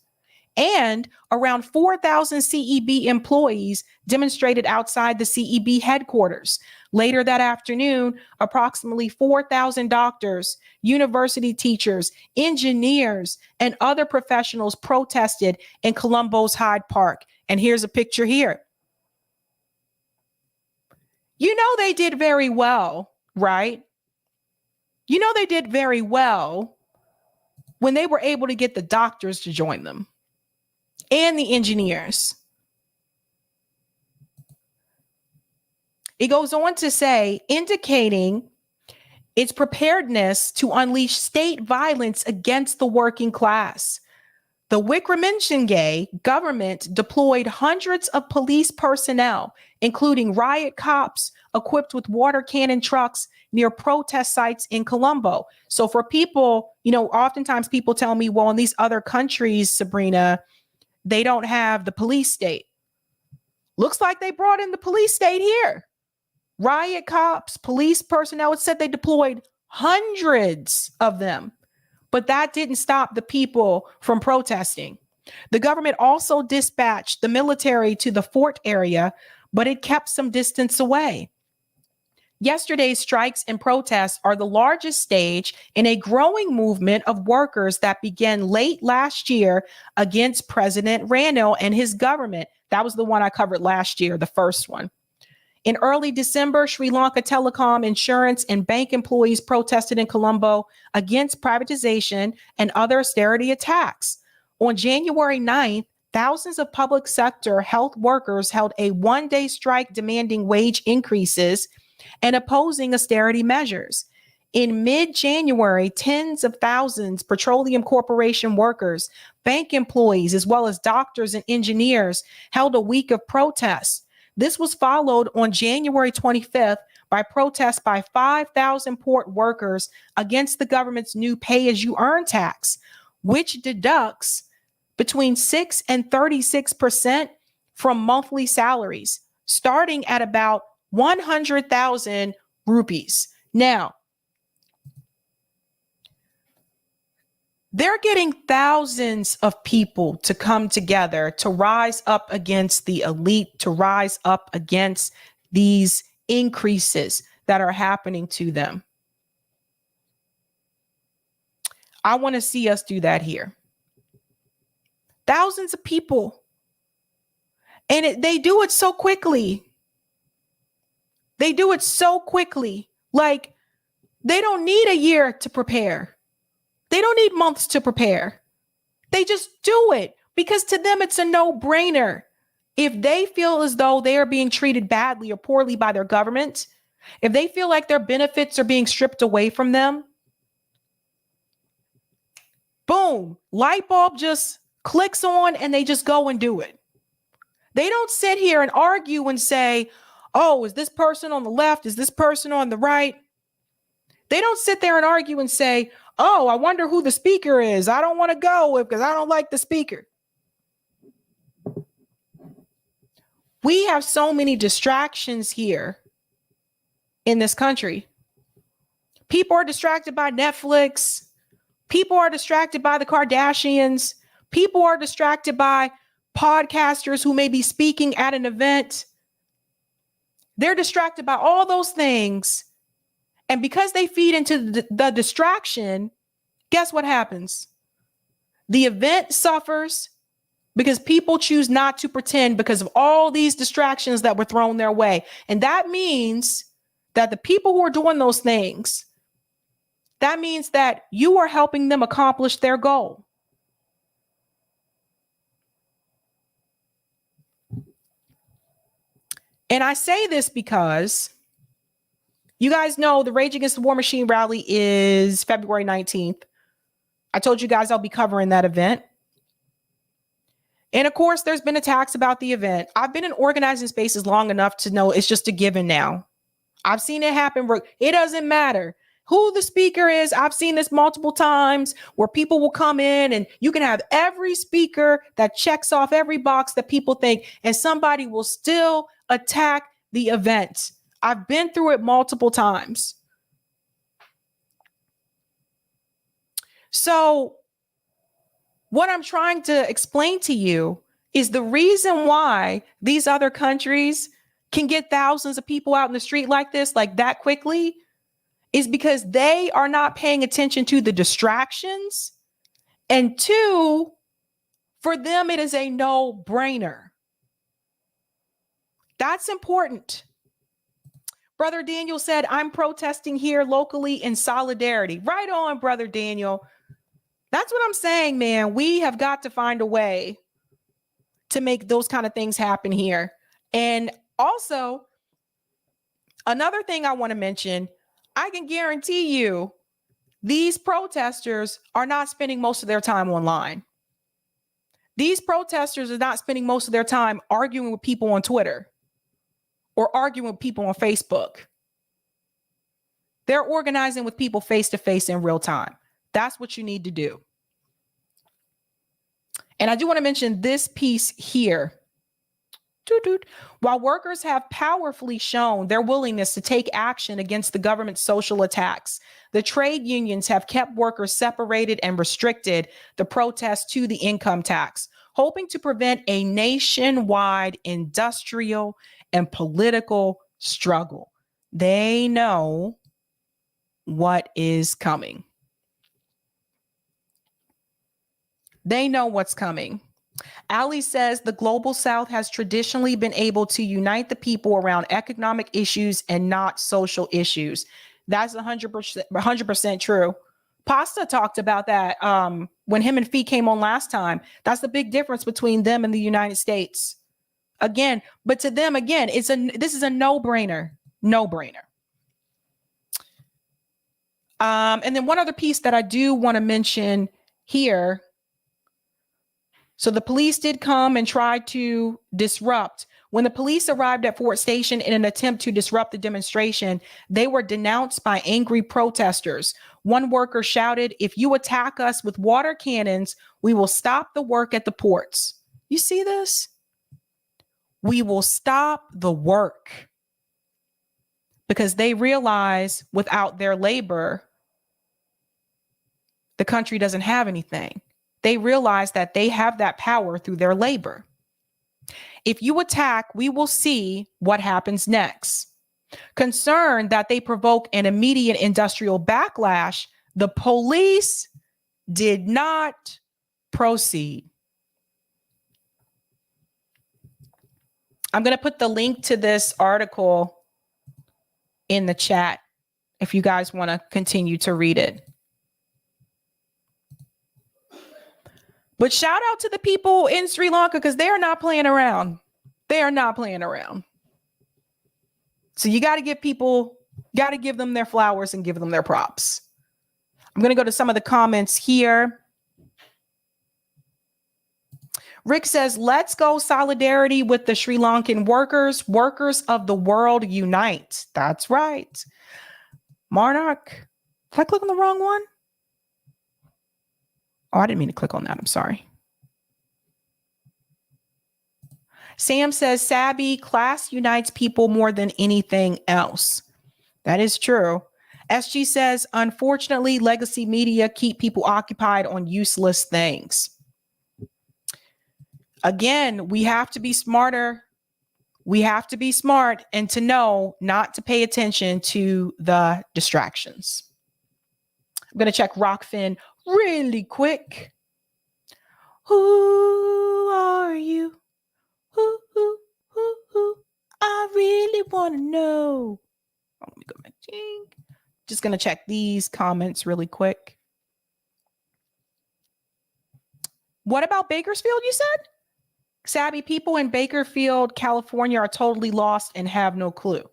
and around 4,000 CEB employees demonstrated outside the CEB headquarters. Later that afternoon, approximately 4,000 doctors, university teachers, engineers, and other professionals protested in Colombo's Hyde Park. And here's a picture here. You know they did very well, right? You know they did very well when they were able to get the doctors to join them and the engineers. It goes on to say, indicating its preparedness to unleash state violence against the working class. The Wickremesinghe government deployed hundreds of police personnel, including riot cops equipped with water cannon trucks near protest sites in Colombo. So for people, oftentimes people tell me, well, in these other countries, Sabrina, they don't have the police state. Looks like they brought in the police state here. Riot cops, police personnel, it said they deployed hundreds of them. But that didn't stop the people from protesting. The government also dispatched the military to the fort area, but it kept some distance away. Yesterday's strikes and protests are the largest stage in a growing movement of workers that began late last year against President Rano and his government. That was the one I covered last year, the first one. In early December, Sri Lanka telecom, insurance, and bank employees protested in Colombo against privatization and other austerity attacks. On January 9th, thousands of public sector health workers held a one-day strike demanding wage increases and opposing austerity measures. In mid-January, tens of thousands petroleum corporation workers, bank employees, as well as doctors and engineers held a week of protests. This was followed on January 25th by protests by 5,000 port workers against the government's new pay-as-you-earn tax, which deducts between 6 and 36% from monthly salaries, starting at about 100,000 rupees. Now, they're getting thousands of people to come together to rise up against the elite, to rise up against these increases that are happening to them. I want to see us do that here. Thousands of people. And they do it so quickly. They do it so quickly. Like, they don't need a year to prepare. They don't need months to prepare. They just do it because to them, it's a no-brainer. If they feel as though they are being treated badly or poorly by their government, if they feel like their benefits are being stripped away from them, boom, light bulb just clicks on and they just go and do it. They don't sit here and argue and say, oh, is this person on the left? Is this person on the right? They don't sit there and argue and say, oh, I wonder who the speaker is. I don't want to go because I don't like the speaker. We have so many distractions here in this country. People are distracted by Netflix. People are distracted by the Kardashians. People are distracted by podcasters who may be speaking at an event. They're distracted by all those things. And because they feed into the distraction, guess what happens? The event suffers because people choose not to pretend because of all these distractions that were thrown their way. And that means that the people who are doing those things, that means that you are helping them accomplish their goal. And I say this because you guys know the Rage Against the War Machine rally is February 19th. I told you guys I'll be covering that event. And of course, there's been attacks about the event. I've been in organizing spaces long enough to know it's just a given now. I've seen it happen. It doesn't matter who the speaker is. I've seen this multiple times where people will come in and you can have every speaker that checks off every box that people think, and somebody will still attack the event. I've been through it multiple times. So what I'm trying to explain to you is the reason why these other countries can get thousands of people out in the street like this, like that quickly, is because they are not paying attention to the distractions. And two, for them, it is a no-brainer. That's important. Brother Daniel said, I'm protesting here locally in solidarity. Right on, Brother Daniel. That's what I'm saying, man. We have got to find a way to make those kind of things happen here. And also, another thing I want to mention, I can guarantee you these protesters are not spending most of their time online. These protesters are not spending most of their time arguing with people on Twitter or arguing with people on Facebook. They're organizing with people face to face in real time. That's what you need to do. And I do want to mention this piece here. While workers have powerfully shown their willingness to take action against the government's social attacks, the trade unions have kept workers separated and restricted the protest to the income tax, hoping to prevent a nationwide industrial and political struggle. They know what is coming. They know what's coming. Ali says the global South has traditionally been able to unite the people around economic issues and not social issues. That's 100% true. Pasta talked about that when him and Fee came on last time. That's the big difference between them and the United States. Again, but to them, again, this is a no-brainer. No-brainer. And then one other piece that I do want to mention here. So the police did come and try to disrupt. When the police arrived at Fort Station in an attempt to disrupt the demonstration, they were denounced by angry protesters. One worker shouted, "If you attack us with water cannons, we will stop the work at the ports." You see this? We will stop the work. Because they realize without their labor, the country doesn't have anything. They realize that they have that power through their labor. If you attack, we will see what happens next. Concerned that they provoke an immediate industrial backlash, the police did not proceed. I'm going to put the link to this article in the chat if you guys want to continue to read it. But shout out to the people in Sri Lanka because they are not playing around. They are not playing around. So you got to give them their flowers and give them their props. I'm going to go to some of the comments here. Rick says, let's go solidarity with the Sri Lankan workers. Workers of the world unite. That's right. Monarch, did I click on the wrong one? Oh, I didn't mean to click on that. I'm sorry. Sam says, Sabby, class unites people more than anything else. That is true. SG says, unfortunately, legacy media keep people occupied on useless things. Again, we have to be smarter. We have to be smart and to know not to pay attention to the distractions. I'm going to check Rockfin really quick. Who are you? Who? I really want to know. Oh, let me go back. Just going to check these comments really quick. What about Bakersfield, you said? Sabby, people in Bakersfield, California are totally lost and have no clue.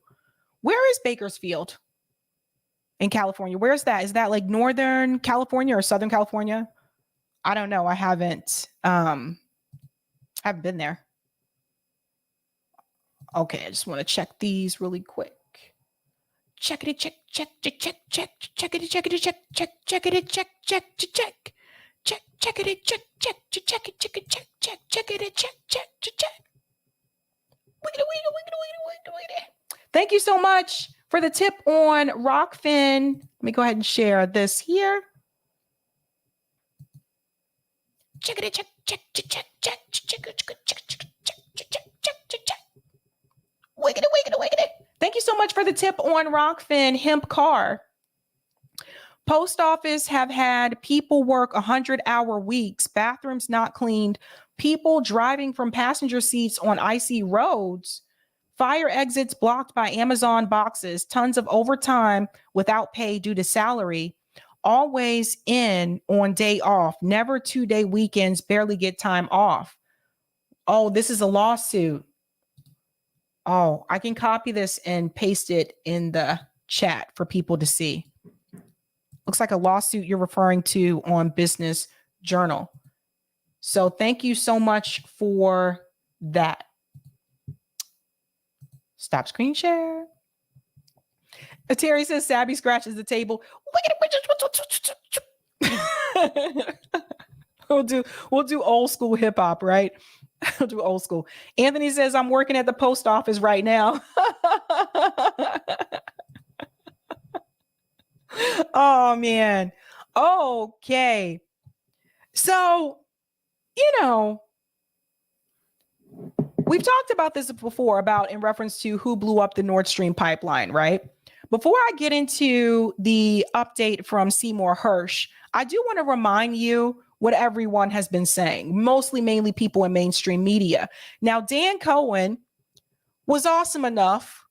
Where is Bakersfield in California? Where's that? Is that like Northern California or Southern California? I don't know. I haven't been there. Okay, I just want to check these really quick. Check it, check it, check it, check it, check it, check it, check it, check it, check, check it, check it, check. Thank you so much for the tip on Rockfin. Let me go ahead and share this here. Check it, check, check, check, check, check, check, check, check, check, check, check. Wiggity. Thank you so much for the tip on Rockfin hemp car. Post office have had people work 100-hour weeks, bathrooms not cleaned, people driving from passenger seats on icy roads, fire exits blocked by Amazon boxes, tons of overtime without pay due to salary, always in on day off, never 2-day weekends, barely get time off. Oh, this is a lawsuit. Oh, I can copy this and paste it in the chat for people to see. Looks like a lawsuit you're referring to on Business Journal. So thank you so much for that. Stop screen share. Terry says Sabby scratches the table. We'll do old school hip hop, right? We'll do old school. Anthony says I'm working at the post office right now. Oh man. Okay. So, we've talked about this before in reference to who blew up the Nord Stream pipeline, right? Before I get into the update from Seymour Hersh, I do want to remind you what everyone has been saying, mainly people in mainstream media. Now, Dan Cohen was awesome enough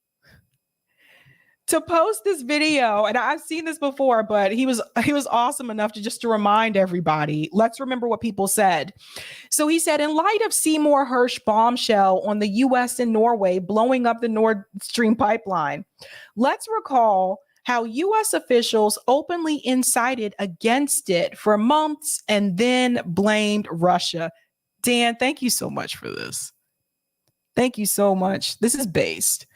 to post this video, and I've seen this before, but he was awesome enough to remind everybody. Let's remember what people said. So he said, in light of Seymour Hersh bombshell on the U.S. and Norway blowing up the Nord Stream pipeline, let's recall how U.S. officials openly incited against it for months and then blamed Russia. Dan, thank you so much for this. Thank you so much. This is based.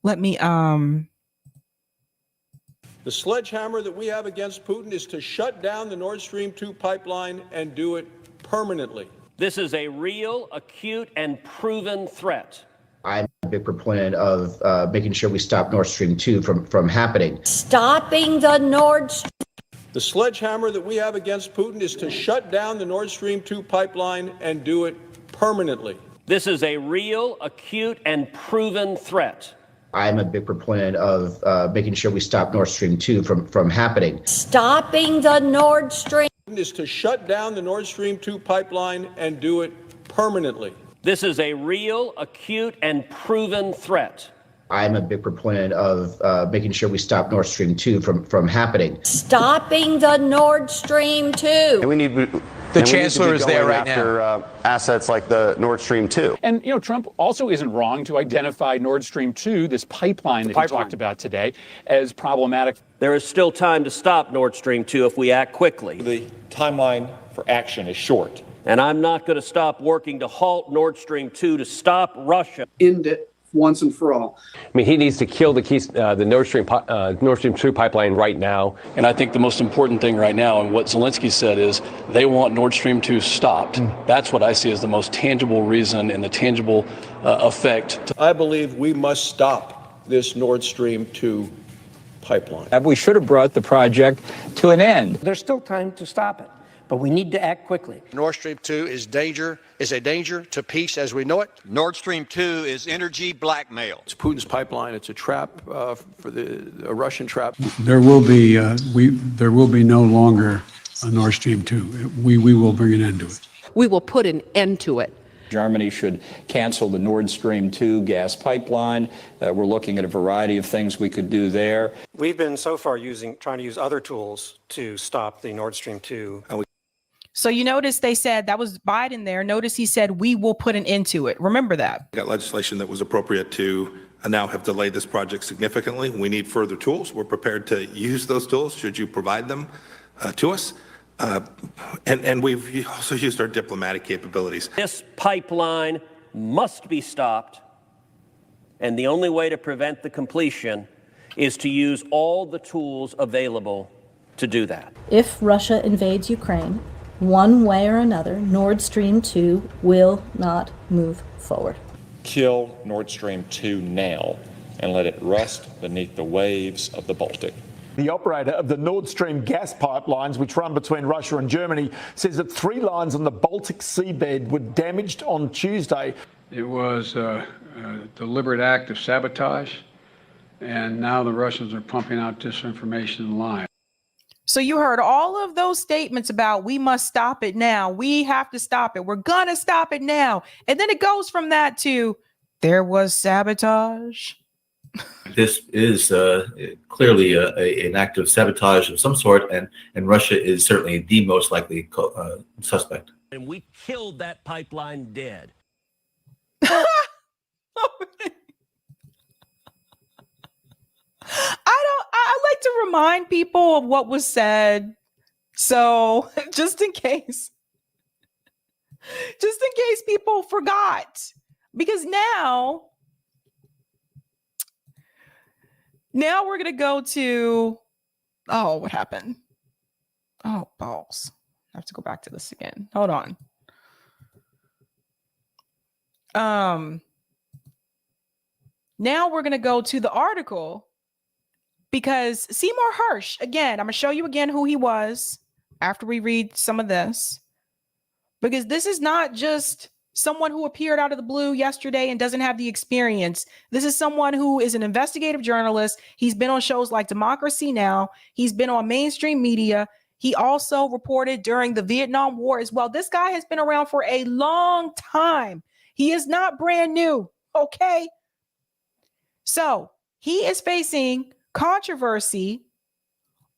Let me The sledgehammer that we have against Putin is to shut down the Nord Stream 2 pipeline and do it permanently. This is a real, acute, and proven threat. I'm a big proponent of making sure we stop Nord Stream 2 from happening. Stopping the Nord Stream. The sledgehammer that we have against Putin is to shut down the Nord Stream 2 pipeline and do it permanently. This is a real, acute, and proven threat. I'm a big proponent of making sure we stop Nord Stream 2 from happening. Stopping the Nord Stream. Is to shut down the Nord Stream 2 pipeline and do it permanently. This is a real, acute, and proven threat. I'm a big proponent of making sure we stop Nord Stream 2 from happening. Stopping the Nord Stream 2. And we need the chancellor is there right now. Assets like the Nord Stream 2. And, you know, Trump also isn't wrong to identify Nord Stream 2, this pipeline that he talked about today, as problematic. There is still time to stop Nord Stream 2 if we act quickly. The timeline for action is short. And I'm not going to stop working to halt Nord Stream 2 to stop Russia. End it once and for all. I mean, he needs to kill the Nord Stream 2 pipeline right now. And I think the most important thing right now, and what Zelensky said, is they want Nord Stream 2 stopped. That's what I see as the most tangible reason and the tangible effect. I believe we must stop this Nord Stream 2 pipeline. We should have brought the project to an end. There's still time to stop it, but we need to act quickly. Nord Stream 2 is a danger to peace as we know it. Nord Stream 2 is energy blackmail. It's Putin's pipeline. It's a trap a Russian trap. There will be no longer a Nord Stream 2. We will bring an end to it. We will put an end to it. Germany should cancel the Nord Stream 2 gas pipeline. We're looking at a variety of things we could do there. We've been so far trying to use other tools to stop the Nord Stream 2. So you notice they said that was Biden there. Notice he said, we will put an end to it. Remember that. We got legislation that was appropriate to now have delayed this project significantly. We need further tools. We're prepared to use those tools should you provide them to us. And we've also used our diplomatic capabilities. This pipeline must be stopped. And the only way to prevent the completion is to use all the tools available to do that. If Russia invades Ukraine, one way or another, Nord Stream 2 will not move forward. Kill Nord Stream 2 now and let it rust beneath the waves of the Baltic. The operator of the Nord Stream gas pipelines, which run between Russia and Germany, says that 3 lines on the Baltic seabed were damaged on Tuesday. It was a deliberate act of sabotage, and now the Russians are pumping out disinformation and lies. So you heard all of those statements about we must stop it now. We have to stop it. We're going to stop it now. And then it goes from that to there was sabotage. This is clearly an act of sabotage of some sort, and Russia is certainly the most likely suspect. And we killed that pipeline dead. I like to remind people of what was said. So just in case people forgot, because now we're going to go to, what happened? Oh, balls. I have to go back to this again. Hold on. Now we're going to go to the article because Seymour Hersh, again, I'm going to show you again who he was after we read some of this, because this is not just someone who appeared out of the blue yesterday and doesn't have the experience. This is someone who is an investigative journalist. He's been on shows like Democracy Now! He's been on mainstream media. He also reported during the Vietnam War as well. This guy has been around for a long time. He is not brand new, okay? So he is facing controversy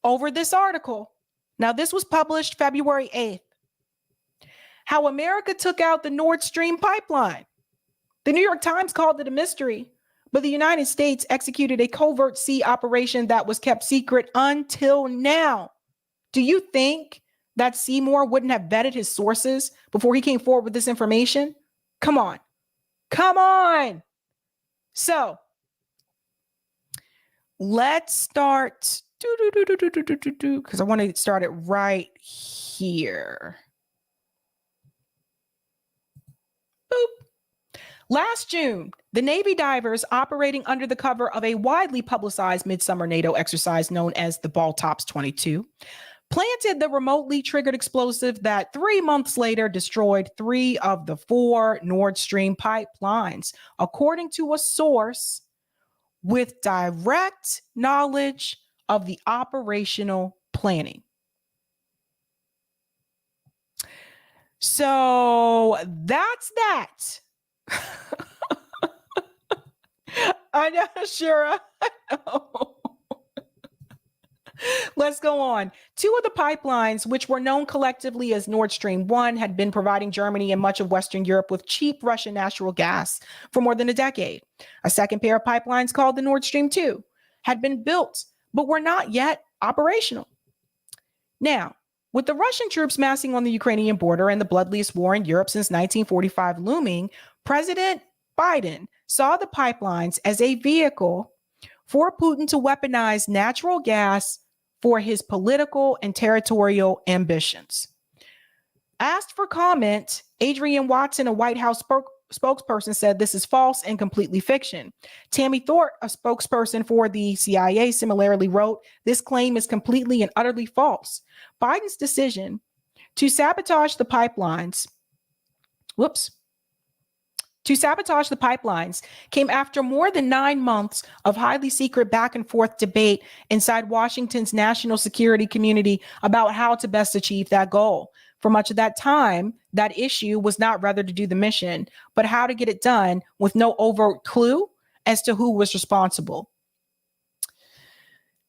over this article. Now, this was published February 8th. How America took out the Nord Stream pipeline. The New York Times called it a mystery, but the United States executed a covert sea operation that was kept secret until now. Do you think that Seymour wouldn't have vetted his sources before he came forward with this information? Come on. Come on. So let's start because I want to start it right here. Boop. Last June, the Navy divers operating under the cover of a widely publicized midsummer NATO exercise known as the Baltops 22 planted the remotely triggered explosive that 3 months later destroyed 3 of the 4 Nord Stream pipelines, according to a source with direct knowledge of the operational planning. So that's that. I know, Shira. Let's go on. 2 of the pipelines, which were known collectively as Nord Stream 1, had been providing Germany and much of Western Europe with cheap Russian natural gas for more than a decade. A second pair of pipelines called the Nord Stream 2 had been built, but were not yet operational. Now, with the Russian troops massing on the Ukrainian border and the bloodiest war in Europe since 1945 looming, President Biden saw the pipelines as a vehicle for Putin to weaponize natural gas for his political and territorial ambitions. Asked for comment, Adrienne Watson, a White House spokesperson, said this is false and completely fiction. Tammy Thorpe, a spokesperson for the CIA, similarly wrote, this claim is completely and utterly false. Biden's decision to sabotage the pipelines, came after more than 9 months of highly secret back and forth debate inside Washington's national security community about how to best achieve that goal. For much of that time, that issue was not whether to do the mission, but how to get it done with no overt clue as to who was responsible.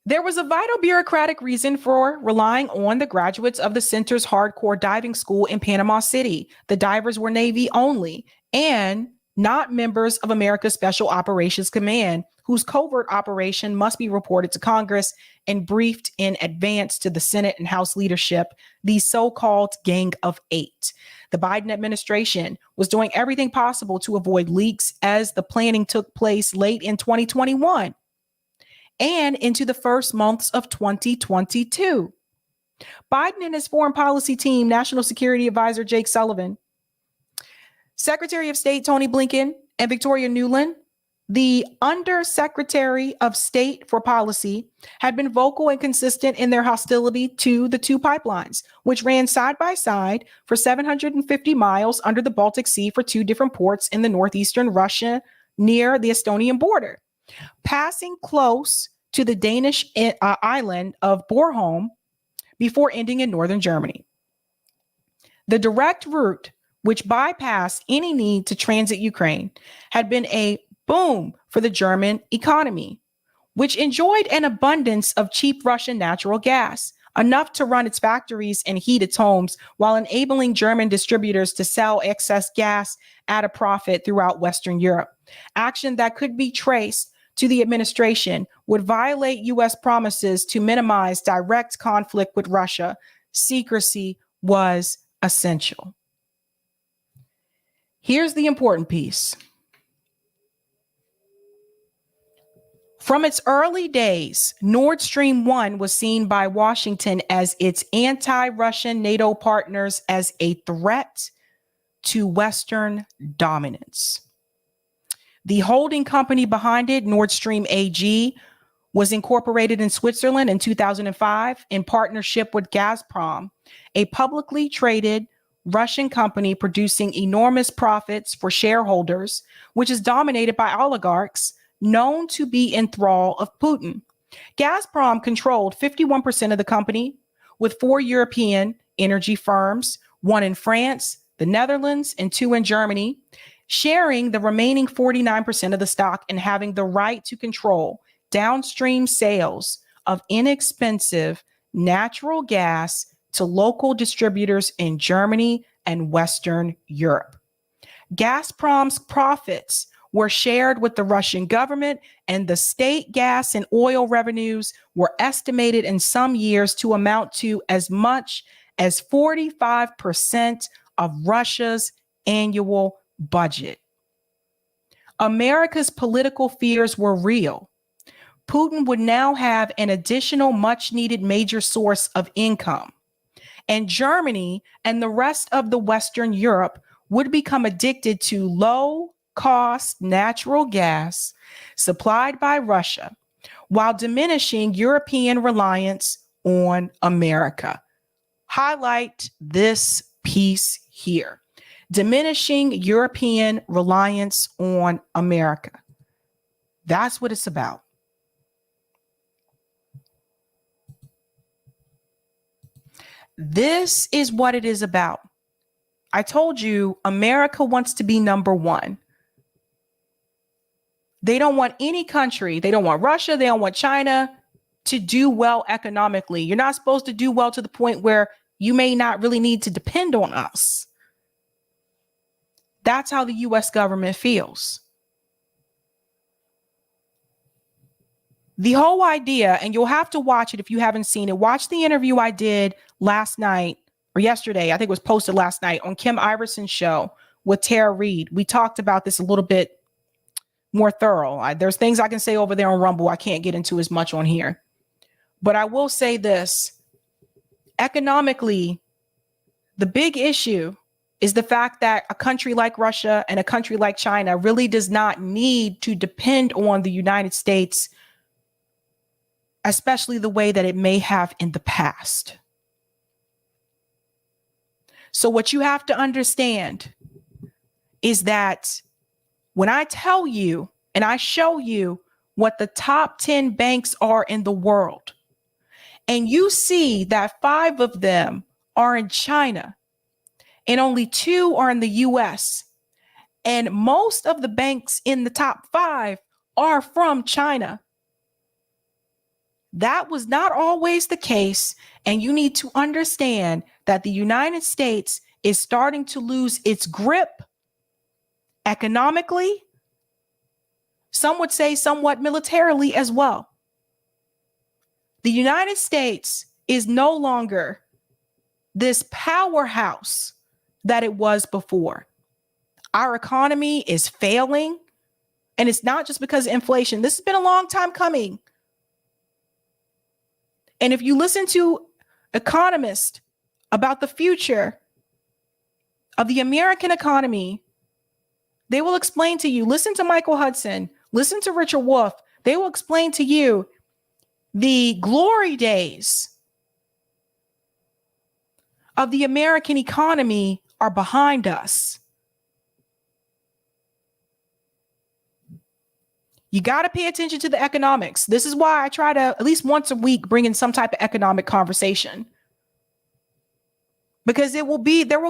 There was a vital bureaucratic reason for relying on the graduates of the center's hardcore diving school in Panama City. The divers were Navy only and not members of America's Special Operations Command, whose covert operation must be reported to Congress and briefed in advance to the Senate and House leadership, the so-called Gang of 8. The Biden administration was doing everything possible to avoid leaks as the planning took place late in 2021 and into the first months of 2022. Biden and his foreign policy team, National Security Advisor Jake Sullivan, Secretary of State Tony Blinken, and Victoria Nuland, the Undersecretary of State for Policy, had been vocal and consistent in their hostility to the 2 pipelines, which ran side by side for 750 miles under the Baltic Sea for 2 different ports in the northeastern Russia near the Estonian border, passing close to the Danish island of Bornholm before ending in northern Germany. The direct route, which bypassed any need to transit Ukraine, had been a boom for the German economy, which enjoyed an abundance of cheap Russian natural gas, enough to run its factories and heat its homes, while enabling German distributors to sell excess gas at a profit throughout Western Europe. Action that could be traced to the administration would violate U.S. promises to minimize direct conflict with Russia. Secrecy was essential. Here's the important piece. From its early days, Nord Stream 1 was seen by Washington as its anti-Russian NATO partners as a threat to Western dominance. The holding company behind it, Nord Stream AG, was incorporated in Switzerland in 2005 in partnership with Gazprom, a publicly traded Russian company producing enormous profits for shareholders, which is dominated by oligarchs known to be in thrall of Putin. Gazprom controlled 51% of the company, with 4 European energy firms, 1 in France, the Netherlands, and 2 in Germany, sharing the remaining 49% of the stock and having the right to control downstream sales of inexpensive natural gas to local distributors in Germany and Western Europe. Gazprom's profits were shared with the Russian government, and the state gas and oil revenues were estimated in some years to amount to as much as 45% of Russia's annual budget. America's political fears were real. Putin would now have an additional much-needed major source of income, and Germany and the rest of the Western Europe would become addicted to low-cost natural gas supplied by Russia, while diminishing European reliance on America. Highlight this piece here. Diminishing European reliance on America. That's what it's about. This is what it is about. I told you, America wants to be number one. They don't want any country, they don't want Russia, they don't want China to do well economically. You're not supposed to do well to the point where you may not really need to depend on us. That's how the US government feels. The whole idea, and you'll have to watch it if you haven't seen it, watch the interview I did last night or yesterday. I think it was posted last night on Kim Iverson's show with Tara Reid. We talked about this a little bit more thorough. There's things I can say over there on Rumble I can't get into as much on here. But I will say this. Economically, the big issue is the fact that a country like Russia and a country like China really does not need to depend on the United States, especially the way that it may have in the past. So what you have to understand is that when I tell you and I show you what the top 10 banks are in the world, and you see that 5 of them are in China and only 2 are in the US, and most of the banks in the top 5 are from China. That was not always the case, and you need to understand that the United States is starting to lose its grip economically, some would say somewhat militarily as well. The United States is no longer this powerhouse that it was before. Our economy is failing, and it's not just because of inflation. This has been a long time coming. And if you listen to economists about the future of the American economy, they will explain to you, listen to Michael Hudson, listen to Richard Wolff, they will explain to you the glory days of the American economy are behind us. You got to pay attention to the economics. This is why I try to at least once a week bring in some type of economic conversation. Because there will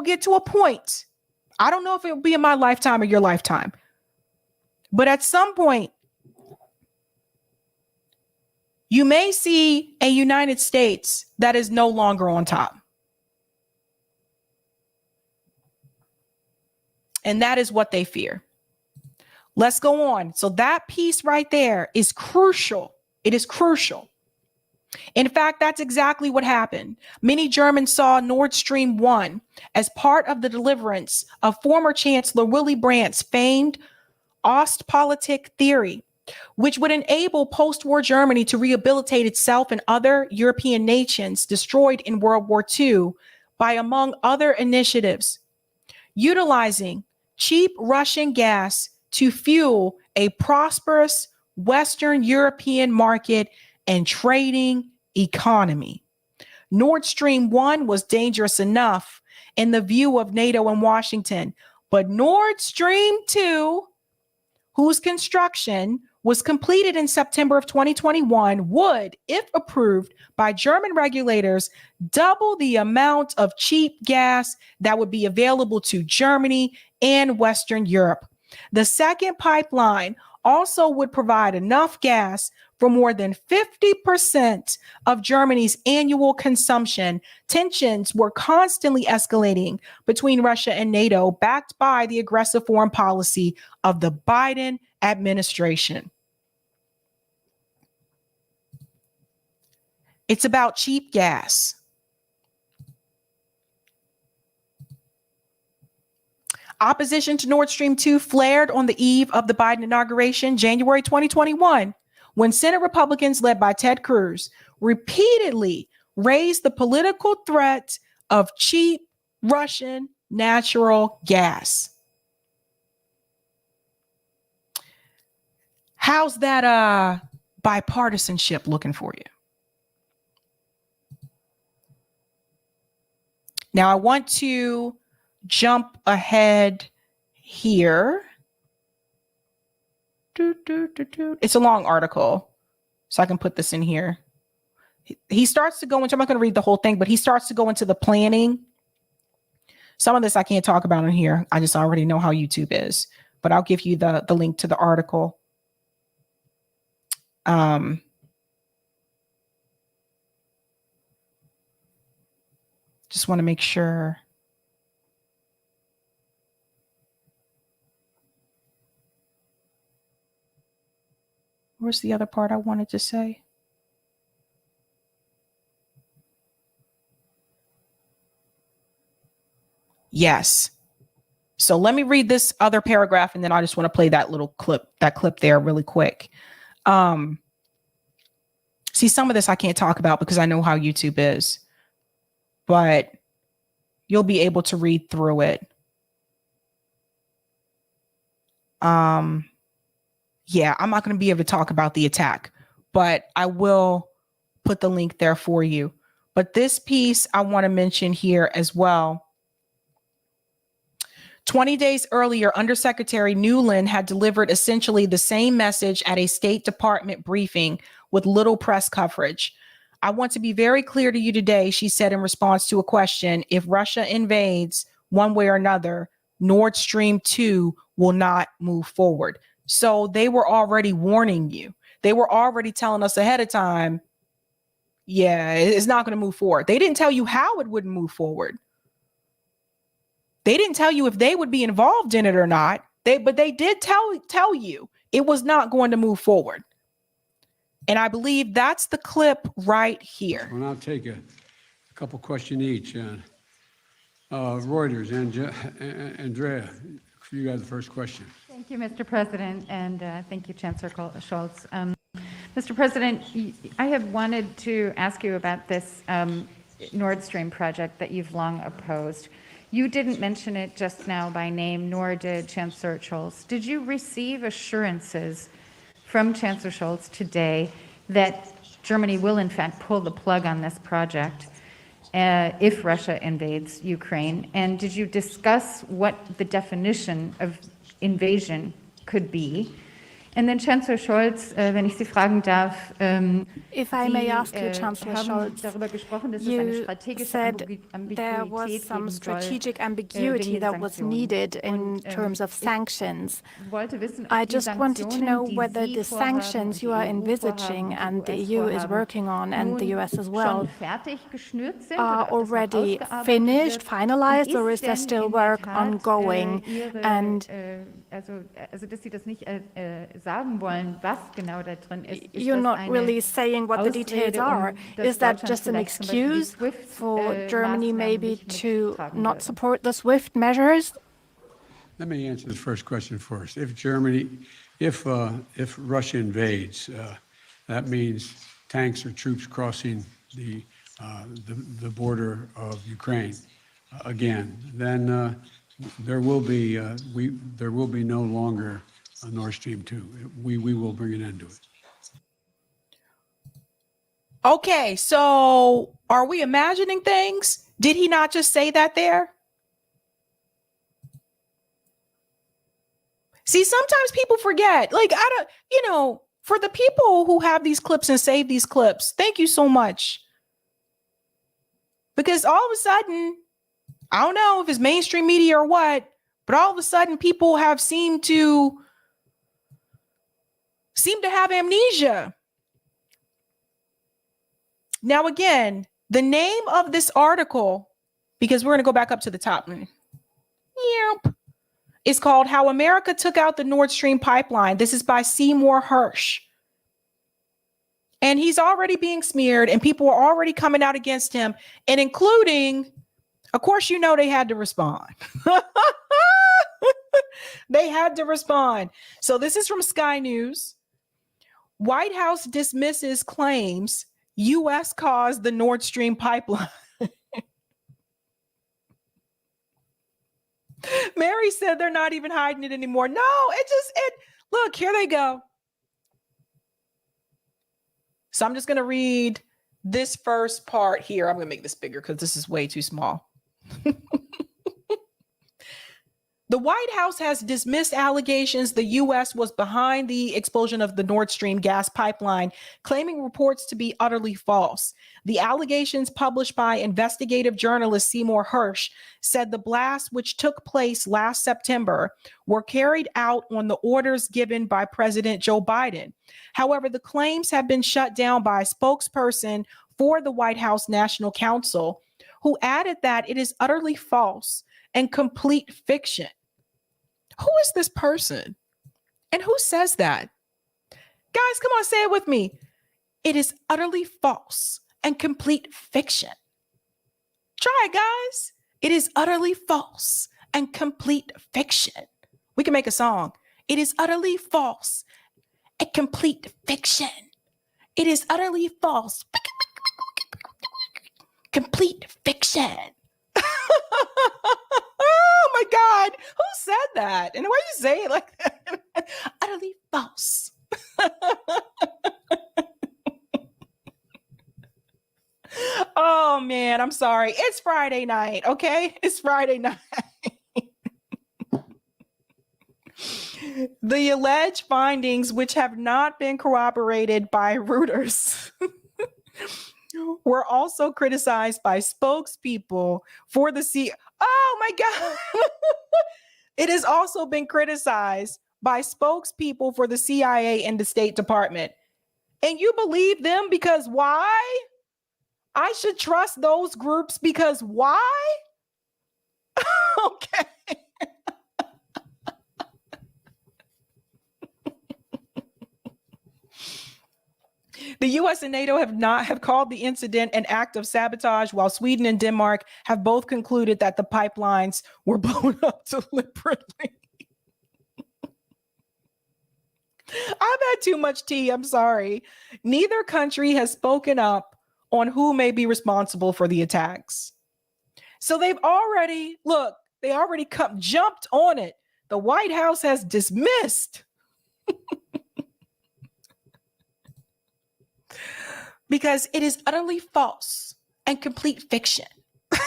get to a point. I don't know if it will be in my lifetime or your lifetime. But at some point, you may see a United States that is no longer on top. And that is what they fear. Let's go on. So that piece right there is crucial. It is crucial. In fact, that's exactly what happened. Many Germans saw Nord Stream 1 as part of the deliverance of former Chancellor Willy Brandt's famed Ostpolitik theory, which would enable post-war Germany to rehabilitate itself and other European nations destroyed in World War II by, among other initiatives, utilizing cheap Russian gas to fuel a prosperous Western European market and trading economy. Nord Stream 1 was dangerous enough in the view of NATO and Washington, but Nord Stream 2, whose construction was completed in September of 2021 would, if approved by German regulators, double the amount of cheap gas that would be available to Germany and Western Europe. The second pipeline also would provide enough gas for more than 50% of Germany's annual consumption. Tensions were constantly escalating between Russia and NATO, backed by the aggressive foreign policy of the Biden administration. It's about cheap gas. Opposition to Nord Stream 2 flared on the eve of the Biden inauguration, January 2021, when Senate Republicans led by Ted Cruz repeatedly raised the political threat of cheap Russian natural gas. How's that bipartisanship looking for you? Now, I want to jump ahead here. It's a long article, so I can put this in here. He starts to go into, I'm not going to read the whole thing, but he starts to go into the planning. Some of this I can't talk about in here. I just already know how YouTube is, but I'll give you the link to the article. Just want to make sure. Where's the other part I wanted to say? Yes. So let me read this other paragraph, and then I just want to play that little clip, there really quick. See, some of this I can't talk about because I know how YouTube is, but you'll be able to read through it. Yeah, I'm not going to be able to talk about the attack, but I will put the link there for you. But this piece I want to mention here as well. 20 days earlier, Undersecretary Nuland had delivered essentially the same message at a State Department briefing with little press coverage. I want to be very clear to you today, she said in response to a question, if Russia invades one way or another, Nord Stream 2 will not move forward. So they were already warning you. They were already telling us ahead of time, yeah, it's not going to move forward. They didn't tell you how it wouldn't move forward. They didn't tell you if they would be involved in it or not. But they did tell you it was not going to move forward. And I believe that's the clip right here. Well, I'll take a couple questions each. Reuters, Andrea, you got the first question. Thank you, Mr. President, and thank you, Chancellor Scholz. Mr. President, I have wanted to ask you about this Nord Stream project that you've long opposed. You didn't mention it just now by name, nor did Chancellor Scholz. Did you receive assurances from Chancellor Scholz today that Germany will in fact pull the plug on this project if Russia invades Ukraine? And did you discuss what the definition of invasion could be? And then Chancellor Scholz, wenn ich Sie fragen darf, if I may ask you, Chancellor Scholz, you said there was some strategic ambiguity that was needed in terms of sanctions. I just wanted to know whether the sanctions you are envisaging and the EU is working on, and the US as well, are already finished, finalized, or is there still work ongoing? And you're not really saying what the details are. Is that just an excuse for Germany maybe to not support the SWIFT measures? Let me answer the first question first. If Russia invades, that means tanks or troops crossing the border of Ukraine again. Then there will be no longer a Nord Stream 2. We will bring an end to it. Okay, so are we imagining things? Did he not just say that there? See, sometimes people forget. Like, I don't, for the people who have these clips and save these clips, thank you so much. Because all of a sudden, I don't know if it's mainstream media or what, but all of a sudden people have seemed to have amnesia. Now, again, the name of this article, because we're going to go back up to the top. Yep. It's called How America Took Out the Nord Stream Pipeline. This is by Seymour Hersh. And he's already being smeared and people are already coming out against him, and including, of course, they had to respond. They had to respond. So this is from Sky News. White House dismisses claims U.S. caused the Nord Stream pipeline. Mary said they're not even hiding it anymore. No, look, here they go. So I'm just going to read this first part here. I'm going to make this bigger because this is way too small. The White House has dismissed allegations the U.S. was behind the explosion of the Nord Stream gas pipeline, claiming reports to be utterly false. The allegations published by investigative journalist Seymour Hersh said the blasts, which took place last September, were carried out on the orders given by President Joe Biden. However, the claims have been shut down by a spokesperson for the White House National Counsel, who added that it is utterly false and complete fiction. Who is this person? And who says that? Guys, come on, say it with me. It is utterly false and complete fiction. Try it, guys. It is utterly false and complete fiction. We can make a song. It is utterly false and complete fiction. It is utterly false. Complete fiction. Oh my God, who said that? And why you say it like that? Utterly false. Oh man, I'm sorry. It's Friday night, okay? It's Friday night. The alleged findings, which have not been corroborated by Reuters, were also criticized by spokespeople for the Oh my God. It has also been criticized by spokespeople for the CIA and the State Department. And you believe them because why? I should trust those groups because why? Okay. The U.S. and NATO have called the incident an act of sabotage, while Sweden and Denmark have both concluded that the pipelines were blown up deliberately. I've had too much tea. I'm sorry. Neither country has spoken up on who may be responsible for the attacks. So they've already, jumped on it. The White House has dismissed. Because it is utterly false and complete fiction. Now,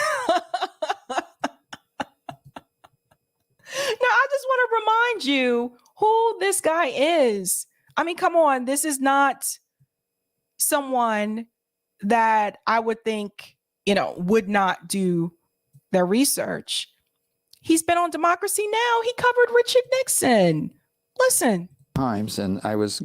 I just want to remind you who this guy is. I mean, come on. This is not someone that I would think, would not do their research. He's been on Democracy Now! He covered Richard Nixon. Listen. Times, and I was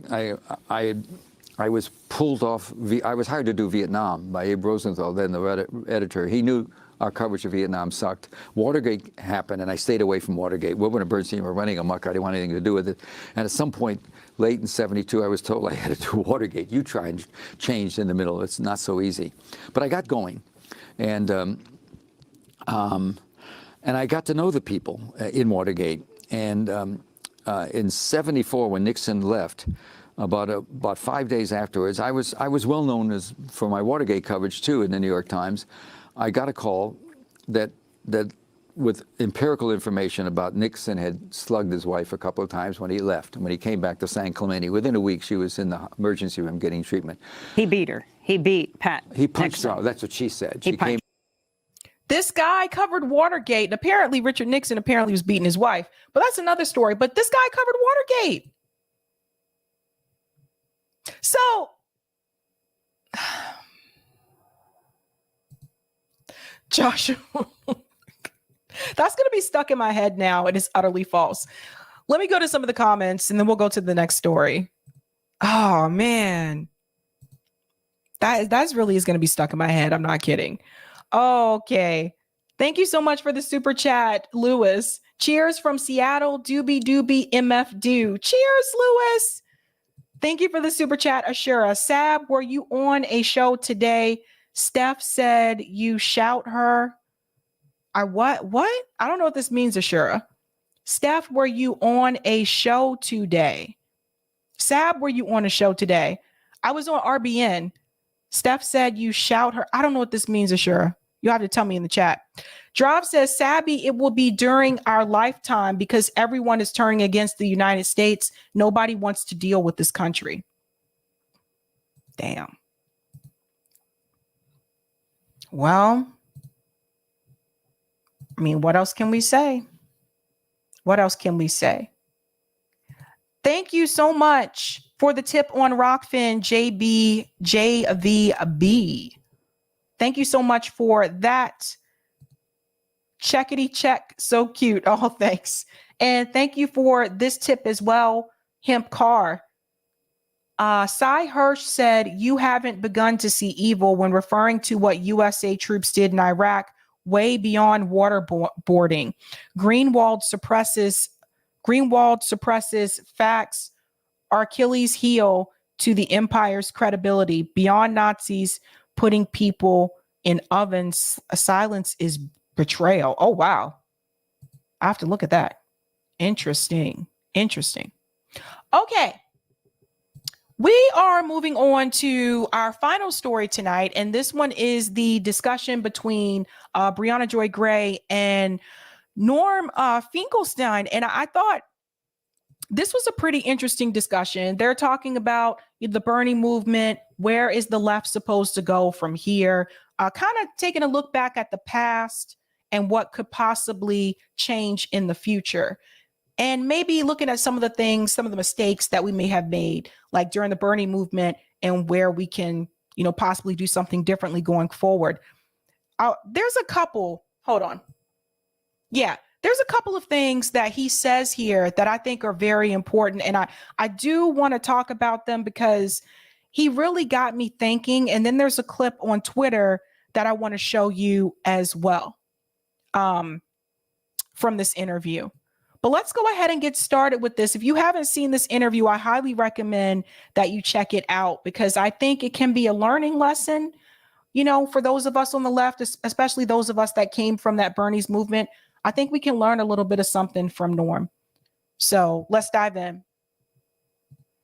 pulled off. I was hired to do Vietnam by Abe Rosenthal, then the editor. He knew our coverage of Vietnam sucked. Watergate happened, and I stayed away from Watergate. Wilbur and Bernstein were running amok. I didn't want anything to do with it. And at some point, late in '72, I was told I had to do Watergate. You try and change in the middle. It's not so easy. But I got going, and I got to know the people in Watergate. And in '74, when Nixon left, about 5 days afterwards, I was well known for my Watergate coverage too in the New York Times. I got a call that with empirical information about Nixon had slugged his wife a couple of times when he left. And when he came back to San Clemente, within a week she was in the emergency room getting treatment. He beat her. He beat Pat. He punched her. That's what she said. This guy covered Watergate. And apparently Richard Nixon apparently was beating his wife, but that's another story. But this guy covered Watergate. So Joshua, that's going to be stuck in my head now. It is utterly false. Let me go to some of the comments and then we'll go to the next story. Oh man. That's really is going to be stuck in my head. I'm not kidding. Okay. Thank you so much for the super chat, Lewis. Cheers from Seattle. Doobie MF do. Cheers, Lewis. Thank you for the super chat, Ashura. Sab, were you on a show today? Steph said you shout her. What? I don't know what this means, Ashura. Steph, were you on a show today? Sab, were you on a show today? I was on RBN. Steph said you shout her. I don't know what this means, Ashura. You have to tell me in the chat. Drive says, Sabby, it will be during our lifetime because everyone is turning against the United States. Nobody wants to deal with this country. Damn. Well, I mean, what else can we say? What else can we say? Thank you so much for the tip on Rockfin, JVB. Thank you so much for that. Checkity check. So cute. Oh, thanks. And thank you for this tip as well, Hemp Car. Cy Hersh said, you haven't begun to see evil when referring to what USA troops did in Iraq, way beyond waterboarding. Greenwald suppresses facts, are Achilles' heel to the empire's credibility. Beyond Nazis putting people in ovens, silence is betrayal. Oh, wow. I have to look at that. Interesting. Okay. We are moving on to our final story tonight, and this one is the discussion between Briahna Joy Gray and Norm Finkelstein. And I thought this was a pretty interesting discussion. They're talking about the Bernie movement. Where is the left supposed to go from here? Kind of taking a look back at the past and what could possibly change in the future. And maybe looking at some of the things, some of the mistakes that we may have made, like during the Bernie movement, and where we can, possibly do something differently going forward. There's a couple, hold on. Yeah, there's a couple of things that he says here that I think are very important. And I do want to talk about them because he really got me thinking. And then there's a clip on Twitter that I want to show you as well from this interview. But let's go ahead and get started with this. If you haven't seen this interview, I highly recommend that you check it out because I think it can be a learning lesson, for those of us on the left, especially those of us that came from that Bernie's movement. I think we can learn a little bit of something from Norm. So let's dive in.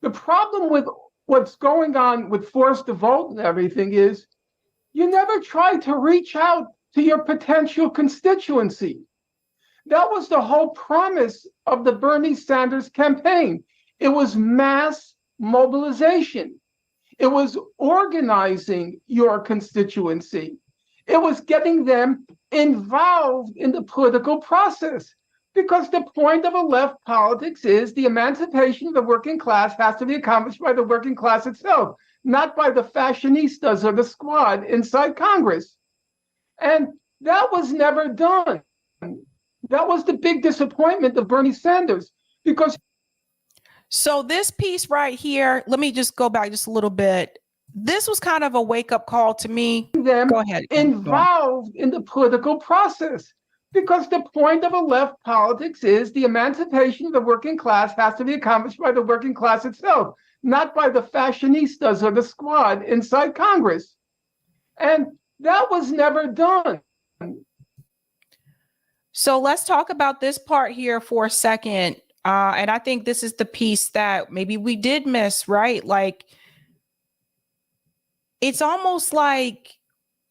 The problem with what's going on with forced to vote and everything is you never try to reach out to your potential constituency. That was the whole promise of the Bernie Sanders campaign. It was mass mobilization. It was organizing your constituency. It was getting them involved in the political process. Because the point of a left politics is the emancipation of the working class has to be accomplished by the working class itself, not by the fashionistas or the squad inside Congress. And that was never done. That was the big disappointment of Bernie Sanders because. So this piece right here, let me just go back just a little bit. This was kind of a wake up call to me. Go ahead. Involved in the political process because the point of a left politics is the emancipation of the working class has to be accomplished by the working class itself, not by the fashionistas or the squad inside Congress. And that was never done. So let's talk about this part here for a second. And I think this is the piece that maybe we did miss, right? Like, it's almost like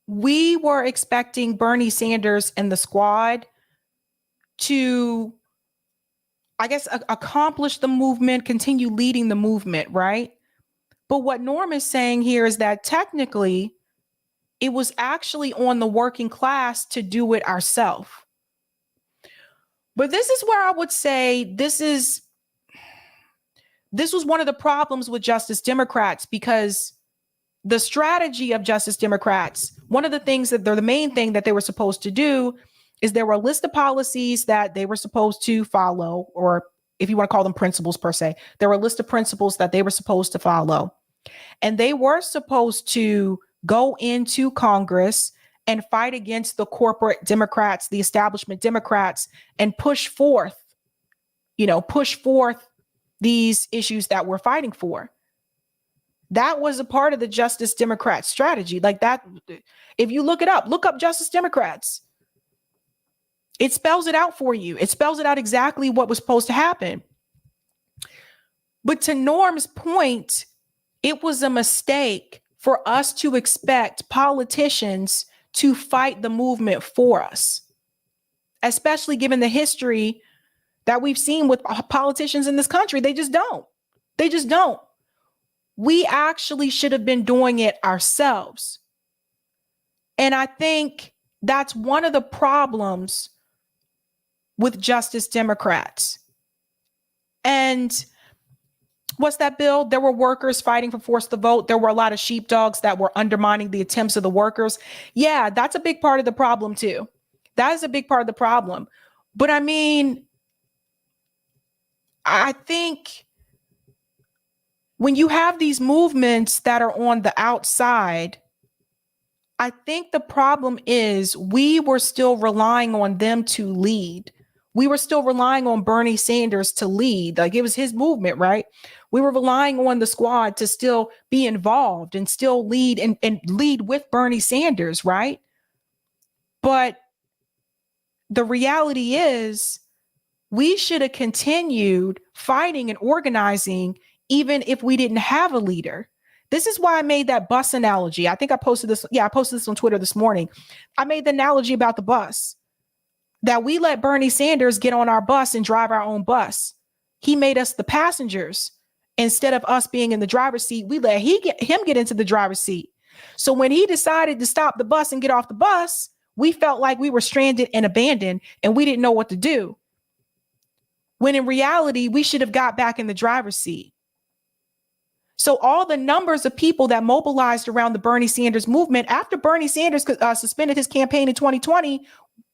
we were expecting Bernie Sanders and the squad to, I guess, accomplish the movement, continue leading the movement, right? But what Norm is saying here is that technically, It was actually on the working class to do it ourselves. But this is where I would say this was one of the problems with Justice Democrats, because the strategy of Justice Democrats, one of the things that the main thing that they were supposed to do is there were a list of policies that they were supposed to follow, or if you want to call them principles per se, there were a list of principles that they were supposed to follow. And they were supposed to go into Congress and fight against the corporate Democrats, the establishment Democrats, and push forth these issues that we're fighting for. That was a part of the Justice Democrat strategy. Like that, if you look up Justice Democrats. It spells it out for you. It spells it out exactly what was supposed to happen. But to Norm's point, it was a mistake for us to expect politicians to fight the movement for us, especially given the history that we've seen with politicians in this country. They just don't. They just don't. We actually should have been doing it ourselves. And I think that's one of the problems with Justice Democrats. And what's that bill? There were workers fighting for force to vote. There were a lot of sheepdogs that were undermining the attempts of the workers. Yeah, that's a big part of the problem too. That is a big part of the problem. But I mean, I think when you have these movements that are on the outside, I think the problem is we were still relying on them to lead. We were still relying on Bernie Sanders to lead. Like, it was his movement, right? We were relying on the squad to still be involved and still lead and lead with Bernie Sanders, right? But the reality is we should have continued fighting and organizing even if we didn't have a leader. This is why I made that bus analogy. I think I posted this. Yeah, I posted this on Twitter this morning. I made the analogy about the bus, that we let Bernie Sanders get on our bus and drive our own bus. He made us the passengers. Instead of us being in the driver's seat, we let him get into the driver's seat. So when he decided to stop the bus and get off the bus, we felt like we were stranded and abandoned and we didn't know what to do. When in reality, we should have got back in the driver's seat. So all the numbers of people that mobilized around the Bernie Sanders movement after Bernie Sanders suspended his campaign in 2020,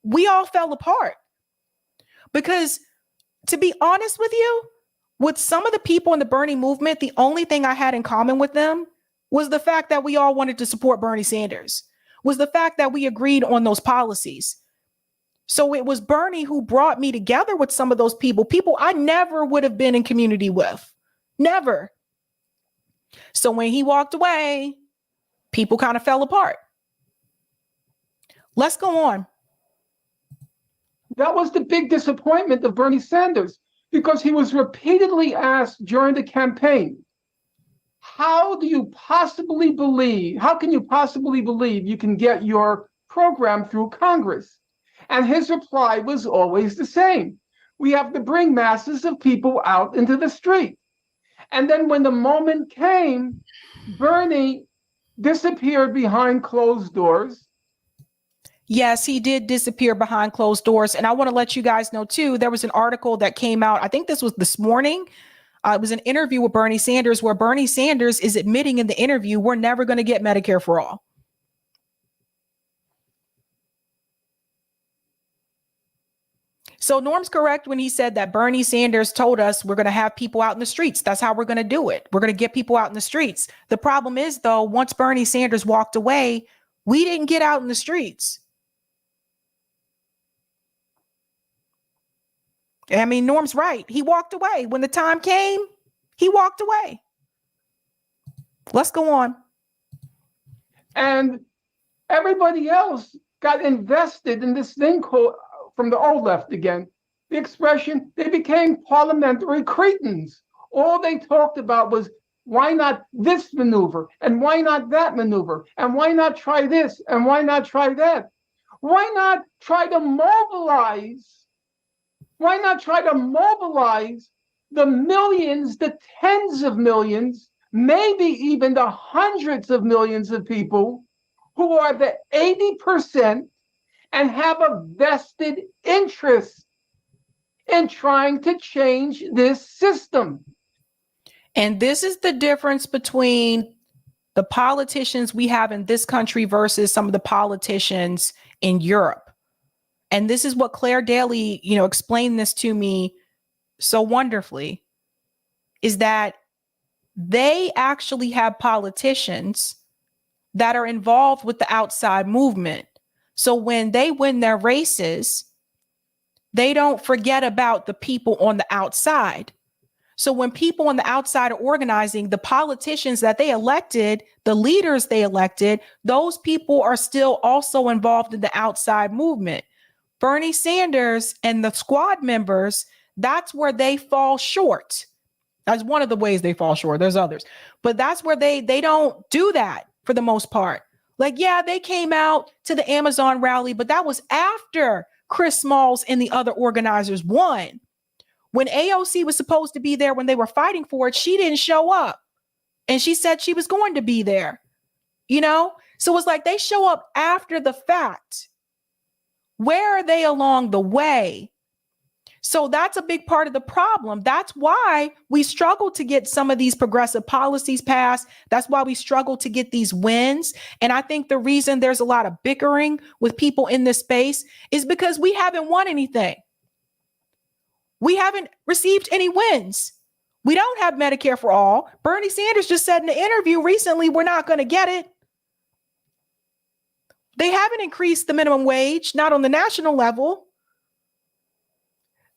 we all fell apart. Because to be honest with you, with some of the people in the Bernie movement, the only thing I had in common with them was the fact that we all wanted to support Bernie Sanders, was the fact that we agreed on those policies. So it was Bernie who brought me together with some of those people I never would have been in community with. Never. So when he walked away, people kind of fell apart. Let's go on. That was the big disappointment of Bernie Sanders, because he was repeatedly asked during the campaign, how can you possibly believe you can get your program through Congress? And his reply was always the same. We have to bring masses of people out into the street. And then when the moment came, Bernie disappeared behind closed doors. Yes, he did disappear behind closed doors. And I want to let you guys know, too, there was an article that came out. I think this was this morning. It was an interview with Bernie Sanders where Bernie Sanders is admitting in the interview, we're never going to get Medicare for all. So Norm's correct when he said that Bernie Sanders told us we're going to have people out in the streets. That's how we're going to do it. We're going to get people out in the streets. The problem is, though, once Bernie Sanders walked away, we didn't get out in the streets. I mean, Norm's right. He walked away. When the time came, he walked away. Let's go on. And everybody else got invested in this thing called, from the old left again, the expression, they became parliamentary cretins. All they talked about was, why not this maneuver? And why not that maneuver? And why not try this? And why not try that? Why not try to mobilize? Why not try to mobilize the millions, the tens of millions, maybe even the hundreds of millions of people who are the 80% and have a vested interest in trying to change this system. And this is the difference between the politicians we have in this country versus some of the politicians in Europe. And this is what Claire Daly, explained this to me so wonderfully, is that they actually have politicians that are involved with the outside movement. So when they win their races, they don't forget about the people on the outside. So when people on the outside are organizing, the politicians that they elected, the leaders they elected, those people are still also involved in the outside movement. Bernie Sanders and the squad members, that's where they fall short. That's one of the ways they fall short. There's others, but that's where they don't do that for the most part. Like, yeah, they came out to the Amazon rally, but that was after Chris Smalls and the other organizers won. When AOC was supposed to be there when they were fighting for it, she didn't show up. And she said she was going to be there, So it's like they show up after the fact. Where are they along the way? So that's a big part of the problem. That's why we struggle to get some of these progressive policies passed. That's why we struggle to get these wins. And I think the reason there's a lot of bickering with people in this space is because we haven't won anything. We haven't received any wins. We don't have Medicare for all. Bernie Sanders just said in an interview recently, we're not going to get it. They haven't increased the minimum wage, not on the national level.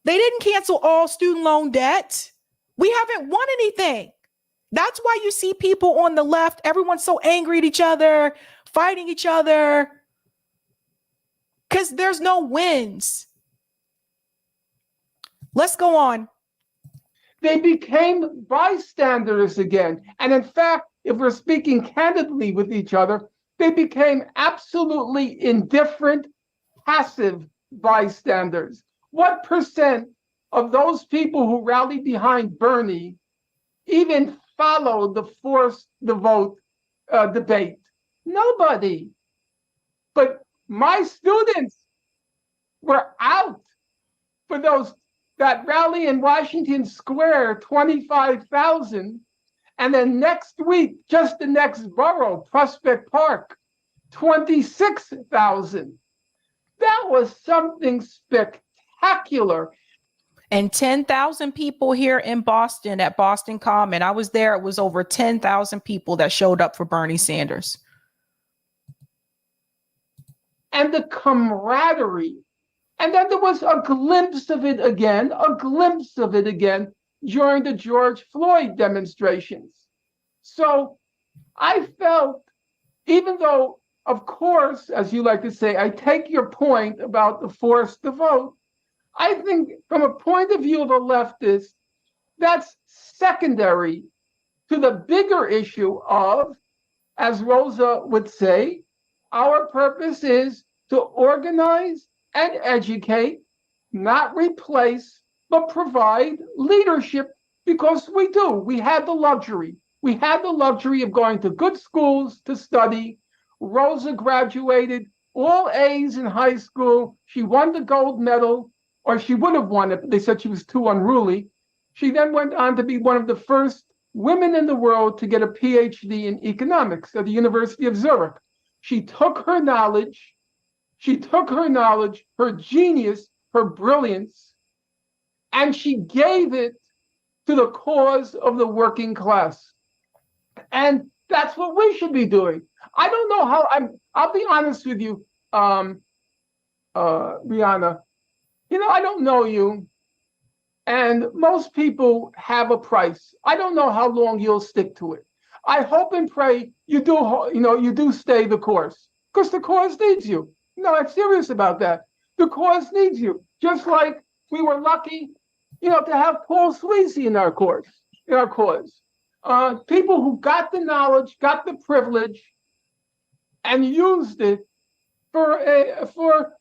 They didn't cancel all student loan debt. We haven't won anything. That's why you see people on the left, everyone's so angry at each other, fighting each other, because there's no wins. Let's go on. They became bystanders again. And in fact, if we're speaking candidly with each other, they became absolutely indifferent, passive bystanders. What percent of those people who rallied behind Bernie even followed the forced the vote debate? Nobody. But my students were out for that rally in Washington Square, 25,000. And then next week, just the next borough, Prospect Park, 26,000. That was something spectacular. And 10,000 people here in Boston at Boston Common. I was there. It was over 10,000 people that showed up for Bernie Sanders. And the camaraderie. And then there was a glimpse of it again during the George Floyd demonstrations. So I felt, even though, of course, as you like to say, I take your point about the force to vote, I think from a point of view of a leftist, that's secondary to the bigger issue of, as Rosa would say, our purpose is to organize and educate, not replace, but provide leadership, because we do. We had the luxury. We had the luxury of going to good schools to study. Rosa graduated all A's in high school. She won the gold medal, or she would have won it. They said she was too unruly. She then went on to be one of the first women in the world to get a PhD in economics at the University of Zurich. She took her knowledge, her genius, her brilliance, and she gave it to the cause of the working class. And that's what we should be doing. I don't know how, I'll be honest with you, Briahna. I don't know you. And most people have a price. I don't know how long you'll stick to it. I hope and pray you do stay the course, because the cause needs you. No, I'm serious about that. The cause needs you. Just like we were lucky, to have Paul Sweezy in our cause. People who got the knowledge, got the privilege, and used it for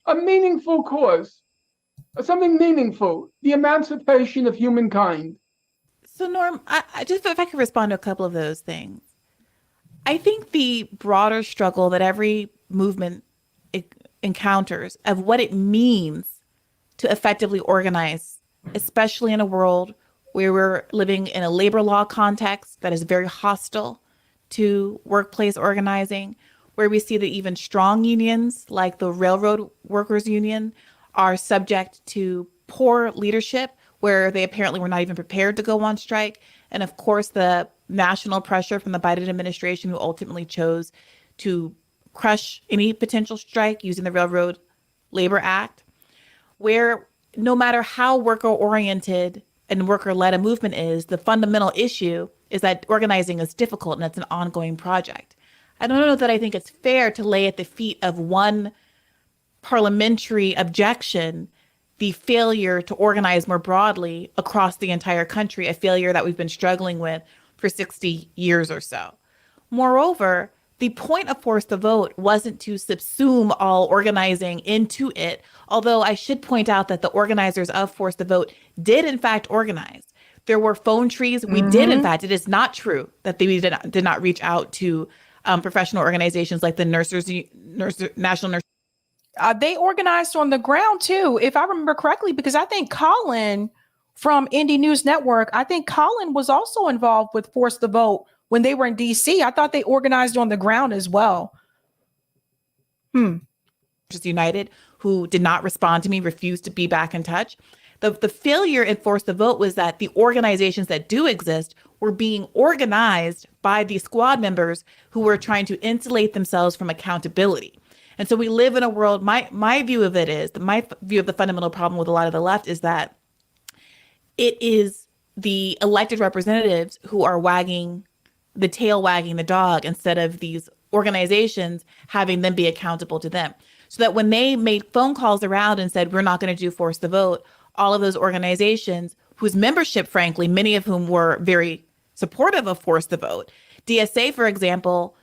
a meaningful cause, something meaningful, the emancipation of humankind. So Norm, I just, if I could respond to a couple of those things. I think the broader struggle that every movement encounters of what it means to effectively organize, especially in a world where we're living in a labor law context that is very hostile to workplace organizing, where we see that even strong unions like the Railroad Workers Union are subject to poor leadership, where they apparently were not even prepared to go on strike. And of course, the national pressure from the Biden administration, who ultimately chose to crush any potential strike using the Railroad Labor Act, where no matter how worker-oriented and worker-led a movement is, the fundamental issue is that organizing is difficult and it's an ongoing project. I don't know that I think it's fair to lay at the feet of one parliamentary objection the failure to organize more broadly across the entire country, a failure that we've been struggling with for 60 years or so. Moreover, the point of Force the Vote wasn't to subsume all organizing into it, although I should point out that the organizers of Force the Vote did in fact organize. There were phone trees. We did, in fact, it is not true that they did not reach out to professional organizations like the National Nurse. They organized on the ground too, if I remember correctly, because I think Colin from Indie News Network, I think Colin was also involved with Force the Vote when they were in DC. I thought they organized on the ground as well. United, who did not respond to me, refused to be back in touch. The failure in Force the Vote was that the organizations that do exist were being organized by the squad members who were trying to insulate themselves from accountability. And so we live in a world, my view of it is, my view of the fundamental problem with a lot of the left is that it is the elected representatives who are wagging the tail, wagging the dog, instead of these organizations having them be accountable to them. So that when they made phone calls around and said, we're not going to do Force the Vote, all of those organizations whose membership, frankly, many of whom were very supportive of Force the Vote. DSA, for example,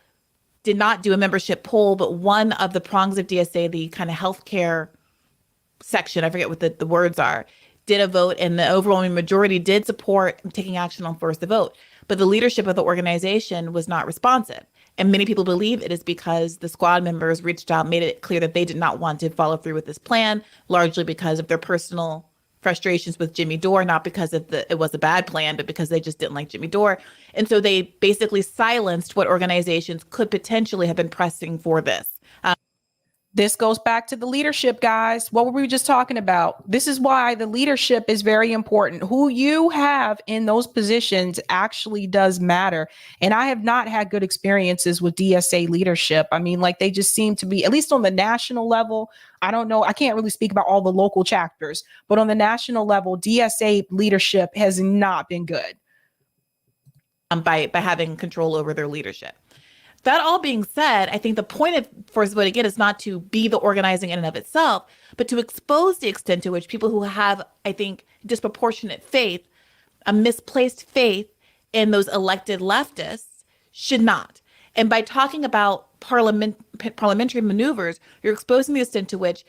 did not do a membership poll, but one of the prongs of DSA, the kind of healthcare section, I forget what the words are, did a vote, and the overwhelming majority did support taking action on Force the Vote. But the leadership of the organization was not responsive. And many people believe it is because the squad members reached out, made it clear that they did not want to follow through with this plan, largely because of their personal frustrations with Jimmy Dore, not because it was a bad plan, but because they just didn't like Jimmy Dore. And so they basically silenced what organizations could potentially have been pressing for this. This goes back to the leadership, guys. What were we just talking about? This is why the leadership is very important. Who you have in those positions actually does matter. And I have not had good experiences with DSA leadership. I mean, like, they just seem to be, at least on the national level, I don't know, I can't really speak about all the local chapters, but on the national level, DSA leadership has not been good. By having control over their leadership. That all being said, I think the point of Force the Vote, again, is not to be the organizing in and of itself, but to expose the extent to which people who have, I think, disproportionate faith, a misplaced faith in those elected leftists should not. And by talking about parliamentary maneuvers, you're exposing the extent to which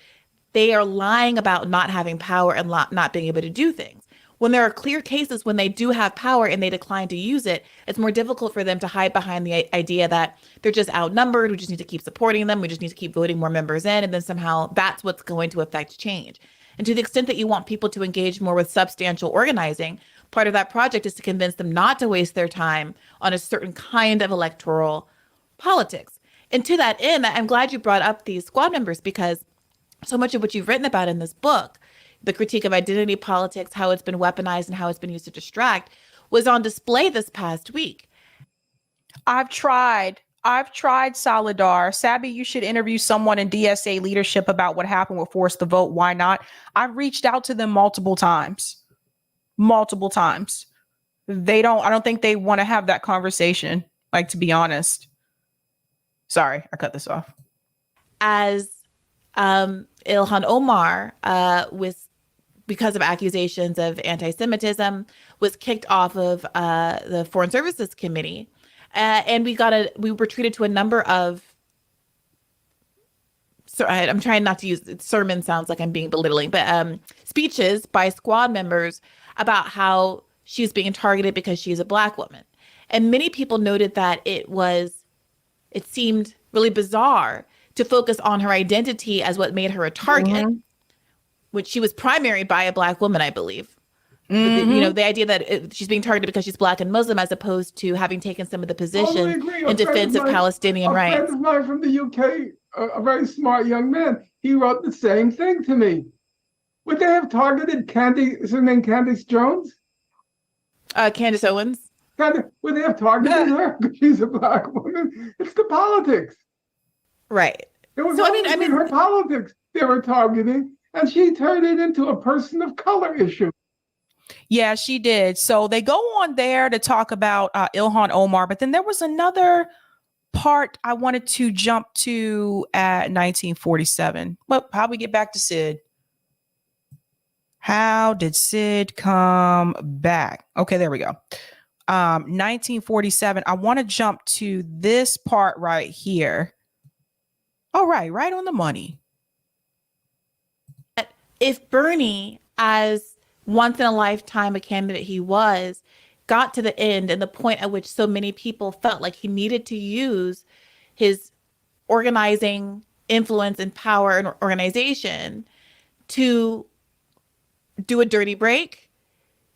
they are lying about not having power and not being able to do things. When there are clear cases when they do have power and they decline to use it, it's more difficult for them to hide behind the idea that they're just outnumbered. We just need to keep supporting them. We just need to keep voting more members in. And then somehow that's what's going to affect change. And to the extent that you want people to engage more with substantial organizing, part of that project is to convince them not to waste their time on a certain kind of electoral politics. And to that end, I'm glad you brought up these squad members, because so much of what you've written about in this book, the critique of identity politics, how it's been weaponized and how it's been used to distract, was on display this past week. I've tried Solidar. Sabby, you should interview someone in DSA leadership about what happened with Force the Vote. Why not? I've reached out to them multiple times. I don't think they want to have that conversation, like, to be honest. Sorry, I cut this off. As Ilhan Omar because of accusations of anti-Semitism, was kicked off of the Foreign Services Committee. And we were treated to a number of, I'm trying not to use, sermon sounds like I'm being belittling, but speeches by squad members about how she's being targeted because she's a Black woman. And many people noted that it was it seemed really bizarre to focus on her identity as what made her a target, which she was primaried by a Black woman, I believe. The idea that she's being targeted because she's Black and Muslim, as opposed to having taken some of the positions in defense of Palestinian rights. A friend of mine from the UK, a very smart young man, he wrote the same thing to me. Would they have targeted is her name Candace Jones? Candace Owens. Would they have targeted her because she's a Black woman? It's the politics. Right. It was her politics they were targeting, and she turned it into a person of color issue. Yeah, she did. So they go on there to talk about Ilhan Omar, but then there was another part I wanted to jump to at 1947. Well, how we get back to Sid? How did Sid come back? Okay, there we go. 1947. I want to jump to this part right here. All right, right on the money. If Bernie, as once in a lifetime a candidate he was, got to the end and the point at which so many people felt like he needed to use his organizing influence and power and organization to do a dirty break,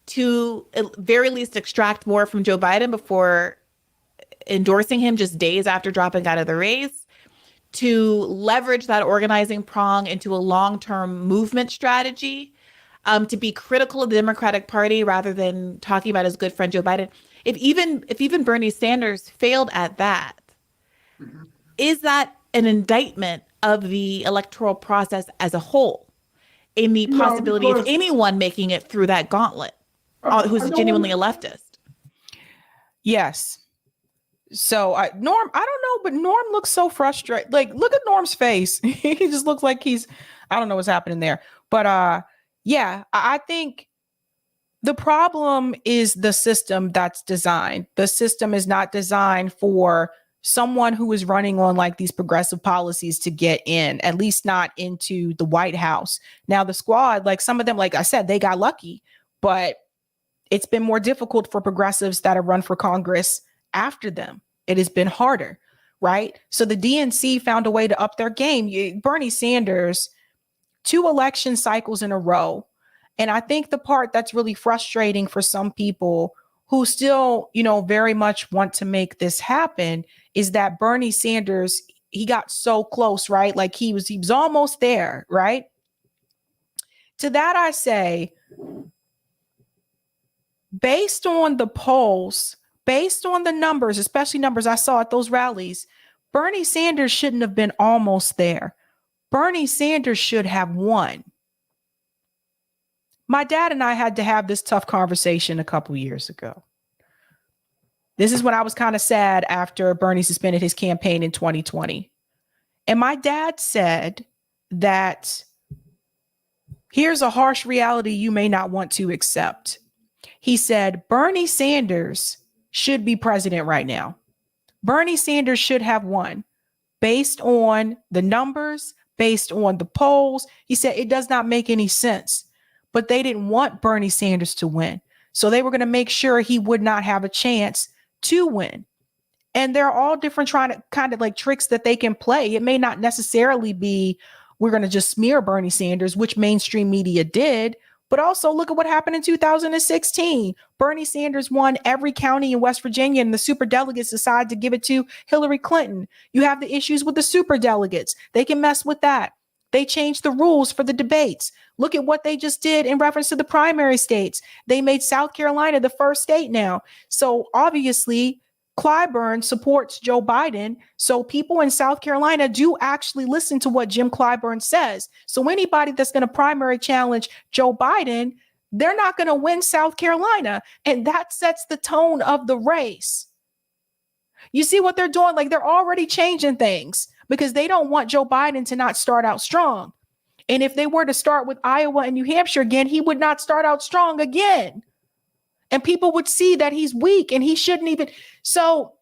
to at very least extract more from Joe Biden before endorsing him just days after dropping out of the race, to leverage that organizing prong into a long-term movement strategy, to be critical of the Democratic Party rather than talking about his good friend Joe Biden. If even Bernie Sanders failed at that, is that an indictment of the electoral process as a whole, in the possibility of anyone making it through that gauntlet, who's genuinely a leftist? Yes. So Norm, I don't know, but Norm looks so frustrated. Like, look at Norm's face. He just looks like I don't know what's happening there. But yeah, I think the problem is the system that's designed. The system is not designed for someone who is running on like these progressive policies to get in, at least not into the White House. Now, the squad, like some of them, like I said, they got lucky, but it's been more difficult for progressives that have run for Congress after them. It has been harder, right? So the DNC found a way to up their game. Bernie Sanders, 2 election cycles in a row. And I think the part that's really frustrating for some people who still, very much want to make this happen is that Bernie Sanders, he got so close, right? Like he was almost there, right? To that I say, based on the polls, based on the numbers, especially numbers I saw at those rallies, Bernie Sanders shouldn't have been almost there. Bernie Sanders should have won. My dad and I had to have this tough conversation a couple years ago. This is when I was kind of sad after Bernie suspended his campaign in 2020. And my dad said that here's a harsh reality you may not want to accept. He said, Bernie Sanders should be president right now. Bernie Sanders should have won based on the numbers, based on the polls. He said it does not make any sense, but they didn't want Bernie Sanders to win. So they were going to make sure he would not have a chance to win. And they're all different trying to kind of like tricks that they can play. It may not necessarily be, we're going to just smear Bernie Sanders, which mainstream media did. But also look at what happened in 2016. Bernie Sanders won every county in West Virginia, and the superdelegates decided to give it to Hillary Clinton. You have the issues with the superdelegates. They can mess with that. They changed the rules for the debates. Look at what they just did in reference to the primary states. They made South Carolina the first state now. So obviously, Clyburn supports Joe Biden. So people in South Carolina do actually listen to what Jim Clyburn says. So anybody that's going to primary challenge Joe Biden, they're not going to win South Carolina. And that sets the tone of the race. You see what they're doing? Like they're already changing things because they don't want Joe Biden to not start out strong. And if they were to start with Iowa and New Hampshire again, he would not start out strong again. And people would see that he's weak and he shouldn't even. So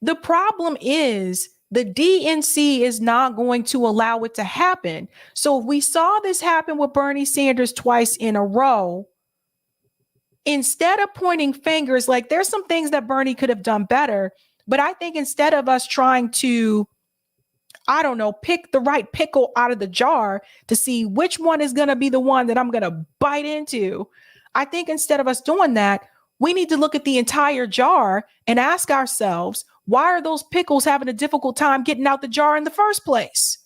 the problem is the DNC is not going to allow it to happen. So if we saw this happen with Bernie Sanders twice in a row, instead of pointing fingers, like there's some things that Bernie could have done better, But I think instead of us trying to, I don't know, pick the right pickle out of the jar to see which one is going to be the one that I'm going to bite into, I think instead of us doing that, we need to look at the entire jar and ask ourselves, why are those pickles having a difficult time getting out the jar in the first place?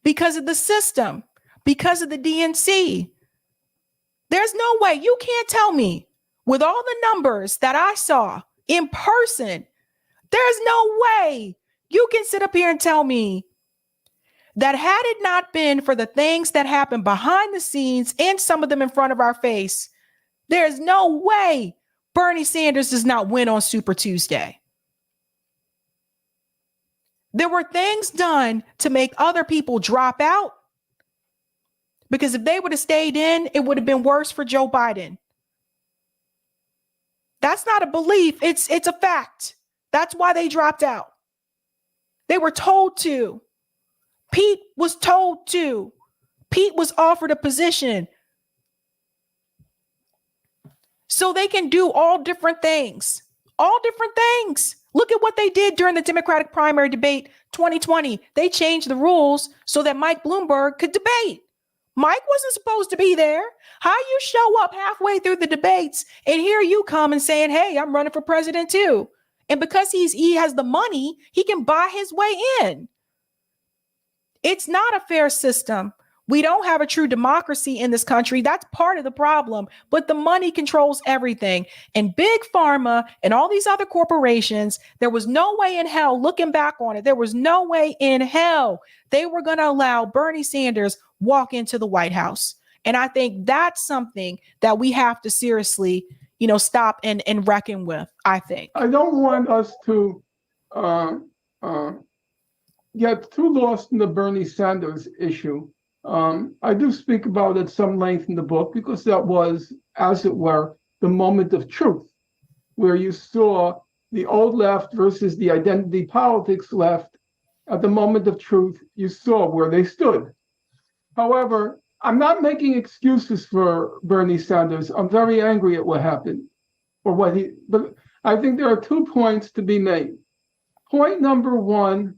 Because of the system, because of the DNC. There's no way, you can't tell me with all the numbers that I saw in person, there's no way you can sit up here and tell me that had it not been for the things that happened behind the scenes and some of them in front of our face, there's no way Bernie Sanders does not win on Super Tuesday. There were things done to make other people drop out, because if they would have stayed in, it would have been worse for Joe Biden. That's not a belief. It's a fact. That's why they dropped out. They were told to. Pete was told to. Pete was offered a position so they can do all different things. All different things. Look at what they did during the Democratic primary debate 2020. They changed the rules so that Mike Bloomberg could debate. Mike wasn't supposed to be there. How you show up halfway through the debates and here you come and saying, hey, I'm running for president too. And because he has the money, he can buy his way in. It's not a fair system. We don't have a true democracy in this country. That's part of the problem. But the money controls everything. And Big Pharma and all these other corporations, there was no way in hell, looking back on it, there was no way in hell they were going to allow Bernie Sanders walk into the White House. And I think that's something that we have to seriously, stop and reckon with, I think. I don't want us to get too lost in the Bernie Sanders issue. I do speak about it some length in the book because that was, as it were, the moment of truth, where you saw the old left versus the identity politics left. At the moment of truth, you saw where they stood. However, I'm not making excuses for Bernie Sanders. I'm very angry at what happened, but I think there are 2 points to be made. Point number one,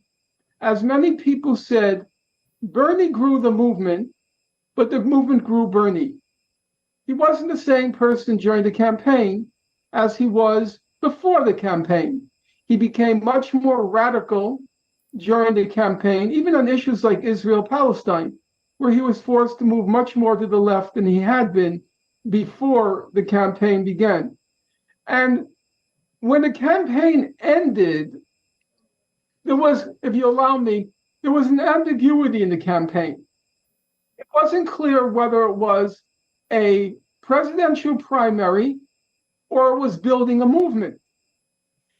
as many people said, Bernie grew the movement, but the movement grew Bernie. He wasn't the same person during the campaign as he was before the campaign. He became much more radical during the campaign, even on issues like Israel-Palestine, where he was forced to move much more to the left than he had been before the campaign began. And when the campaign ended, there was, if you allow me, there was an ambiguity in the campaign. It wasn't clear whether it was a presidential primary or it was building a movement.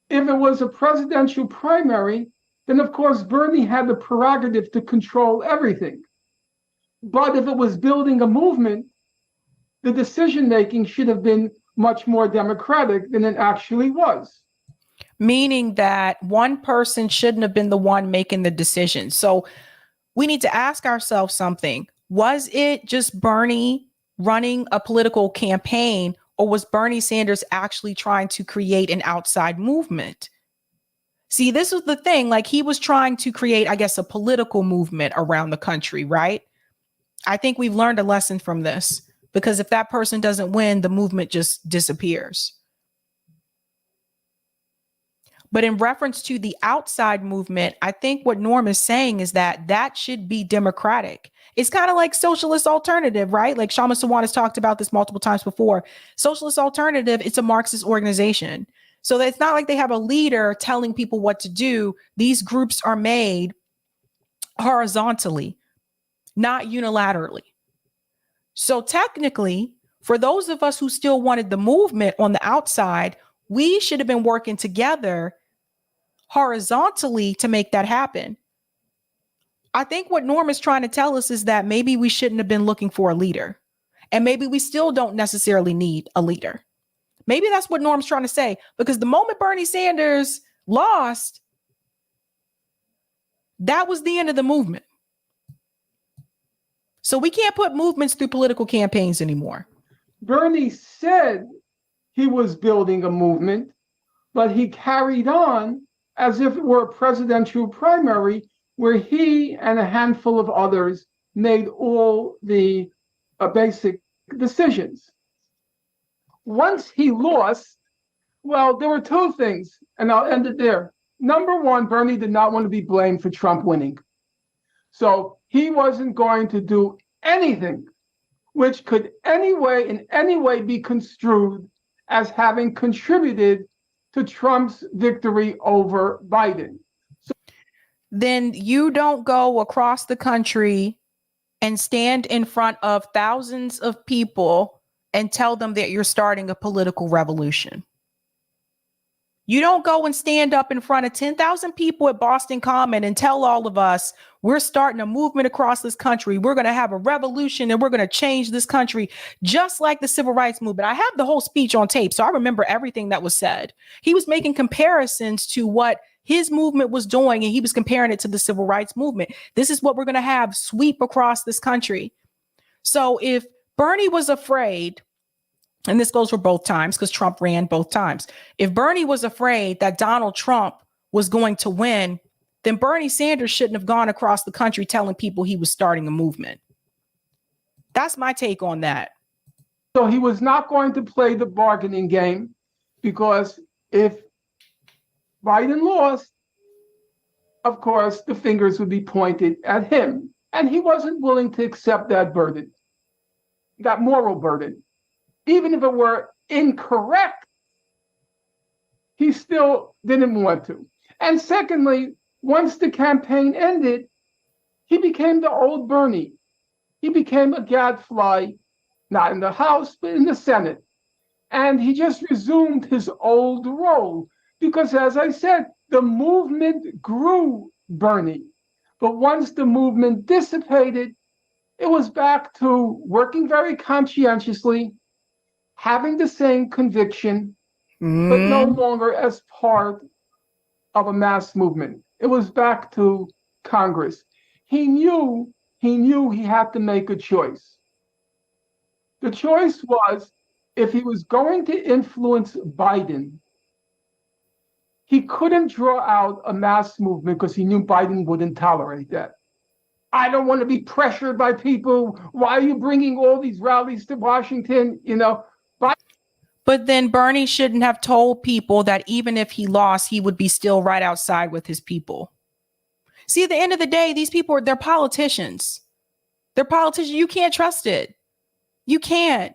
If it was a presidential primary, then of course Bernie had the prerogative to control everything. But if it was building a movement, the decision-making should have been much more democratic than it actually was. Meaning that one person shouldn't have been the one making the decision. So we need to ask ourselves something. Was it just Bernie running a political campaign, or was Bernie Sanders actually trying to create an outside movement? See, this was the thing. Like, he was trying to create, I guess, a political movement around the country, right? I think we've learned a lesson from this, because if that person doesn't win, the movement just disappears. But in reference to the outside movement, I think what Norm is saying is that that should be democratic. It's kind of like Socialist Alternative, right? Like Shama Sawan has talked about this multiple times before. Socialist Alternative, it's a Marxist organization. So it's not like they have a leader telling people what to do. These groups are made horizontally, not unilaterally. So technically, for those of us who still wanted the movement on the outside, we should have been working together horizontally to make that happen. I think what Norm is trying to tell us is that maybe we shouldn't have been looking for a leader, and maybe we still don't necessarily need a leader. Maybe that's what Norm's trying to say, because the moment Bernie Sanders lost, that was the end of the movement. So we can't put movements through political campaigns anymore. Bernie said he was building a movement, but he carried on as if it were a presidential primary where he and a handful of others made all the basic decisions. Once he lost, well, there were two things, and I'll end it there. Number one, Bernie did not want to be blamed for Trump winning. So he wasn't going to do anything which could in any way be construed as having contributed to Trump's victory over Biden. Then you don't go across the country and stand in front of thousands of people and tell them that you're starting a political revolution. You don't go and stand up in front of 10,000 people at Boston Common and tell all of us we're starting a movement across this country. We're going to have a revolution and we're going to change this country, just like the civil rights movement. I have the whole speech on tape, so I remember everything that was said. He was making comparisons to what his movement was doing, and he was comparing it to the civil rights movement. This is what we're going to have sweep across this country. So if Bernie was afraid, and this goes for both times because Trump ran both times. If Bernie was afraid that Donald Trump was going to win, then Bernie Sanders shouldn't have gone across the country telling people he was starting a movement. That's my take on that. So he was not going to play the bargaining game, because if Biden lost, of course, the fingers would be pointed at him. And he wasn't willing to accept that burden, that moral burden. Even if it were incorrect, he still didn't want to. And secondly, once the campaign ended, he became the old Bernie. He became a gadfly, not in the House, but in the Senate. And he just resumed his old role because, as I said, the movement grew Bernie. But once the movement dissipated, it was back to working very conscientiously, having the same conviction, but no longer as part of a mass movement. It was back to Congress. He knew he had to make a choice. The choice was, if he was going to influence Biden, he couldn't draw out a mass movement because he knew Biden wouldn't tolerate that. I don't want to be pressured by people. Why are you bringing all these rallies to Washington? But then Bernie shouldn't have told people that even if he lost, he would be still right outside with his people. See, at the end of the day, these people, they're politicians. They're politicians. You can't trust it. You can't.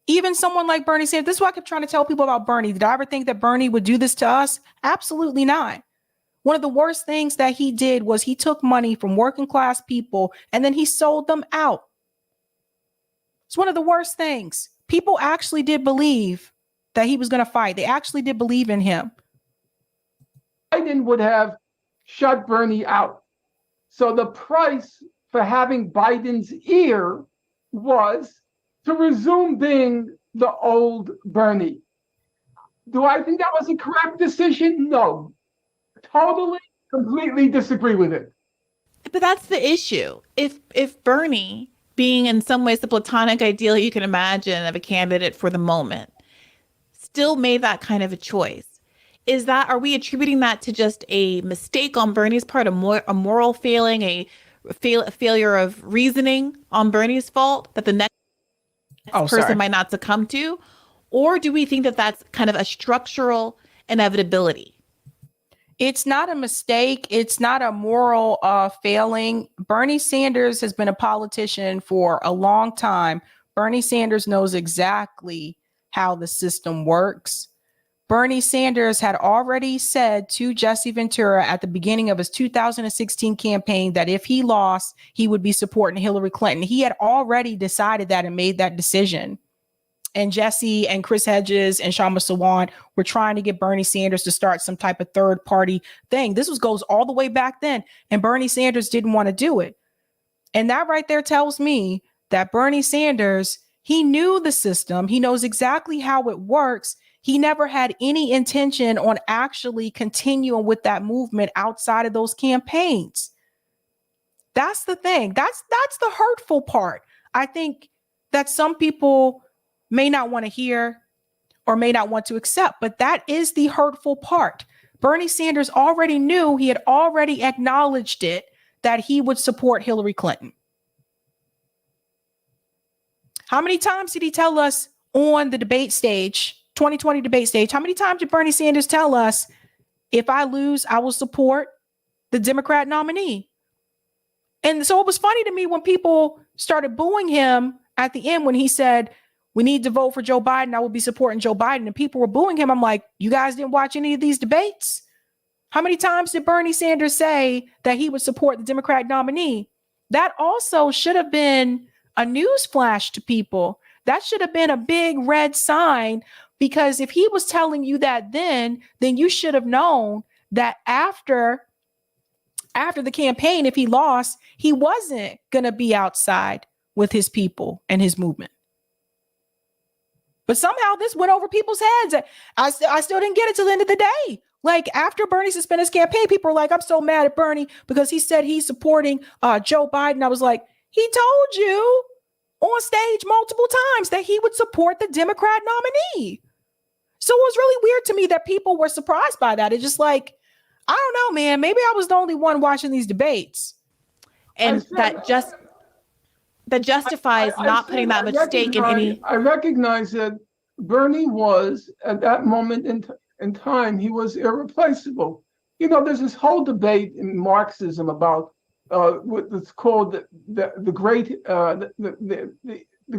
Even someone like Bernie Sanders, this is what I kept trying to tell people about Bernie. Did I ever think that Bernie would do this to us? Absolutely not. One of the worst things that he did was he took money from working class people and then he sold them out. It's one of the worst things. People actually did believe that he was going to fight. They actually did believe in him. Biden would have shut Bernie out. So the price for having Biden's ear was to resume being the old Bernie. Do I think that was a correct decision? No. Totally, completely disagree with it. But that's the issue. If Bernie, being in some ways the platonic ideal you can imagine of a candidate for the moment, still made that kind of a choice, are we attributing that to just a mistake on Bernie's part, a moral failing, a failure of reasoning on Bernie's fault that the next person might not succumb to? Or do we think that that's kind of a structural inevitability? It's not a mistake. It's not a moral failing. Bernie Sanders has been a politician for a long time. Bernie Sanders knows exactly how the system works. Bernie Sanders had already said to Jesse Ventura at the beginning of his 2016 campaign that if he lost, he would be supporting Hillary Clinton. He had already decided that and made that decision. And Jesse and Chris Hedges and Shama Sawant were trying to get Bernie Sanders to start some type of third party thing. This goes all the way back then. And Bernie Sanders didn't want to do it. And that right there tells me that Bernie Sanders, he knew the system. He knows exactly how it works. He never had any intention on actually continuing with that movement outside of those campaigns. That's the thing. That's the hurtful part. I think that some people may not want to hear, or may not want to accept. But that is the hurtful part. Bernie Sanders already knew, he had already acknowledged it, that he would support Hillary Clinton. How many times did he tell us on the debate stage, 2020 debate stage? How many times did Bernie Sanders tell us, if I lose, I will support the Democrat nominee? And so it was funny to me when people started booing him at the end when he said, we need to vote for Joe Biden. I will be supporting Joe Biden. And people were booing him. I'm like, you guys didn't watch any of these debates? How many times did Bernie Sanders say that he would support the Democrat nominee? That also should have been a news flash to people. That should have been a big red sign, because if he was telling you that then you should have known that after the campaign, if he lost, he wasn't going to be outside with his people and his movement. But somehow this went over people's heads. I still didn't get it till the end of the day. Like, after Bernie suspended his campaign, people were like, I'm so mad at Bernie because he said he's supporting Joe Biden. I was like, he told you on stage multiple times that he would support the Democrat nominee. So it was really weird to me that people were surprised by that. It's just like, I don't know, man. Maybe I was the only one watching these debates. And that justifies not putting that much stake in any. I recognize that Bernie was, at that moment in time, he was irreplaceable. You know, there's this whole debate in Marxism about what's called the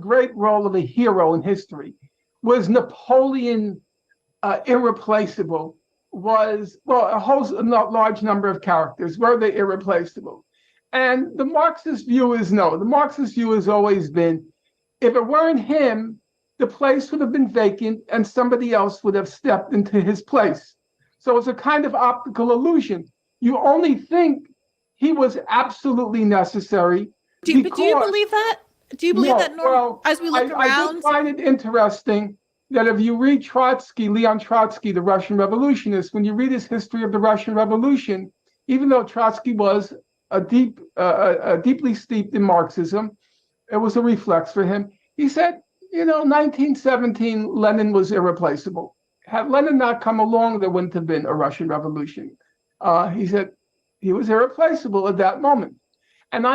great role of a hero in history. Was Napoleon irreplaceable? Was, well, a whole large number of characters, were they irreplaceable? And the Marxist view is no. The Marxist view has always been, if it weren't him, the place would have been vacant and somebody else would have stepped into his place. So it's a kind of optical illusion. You only think he was absolutely necessary. Do you believe that? Do you believe that, Norm, well, as we look around? I just find it interesting that if you read Trotsky, Leon Trotsky, the Russian revolutionist, when you read his history of the Russian Revolution, even though Trotsky was deeply steeped in Marxism, it was a reflex for him. He said, 1917, Lenin was irreplaceable. Had Lenin not come along, there wouldn't have been a Russian Revolution. He said he was irreplaceable at that moment. And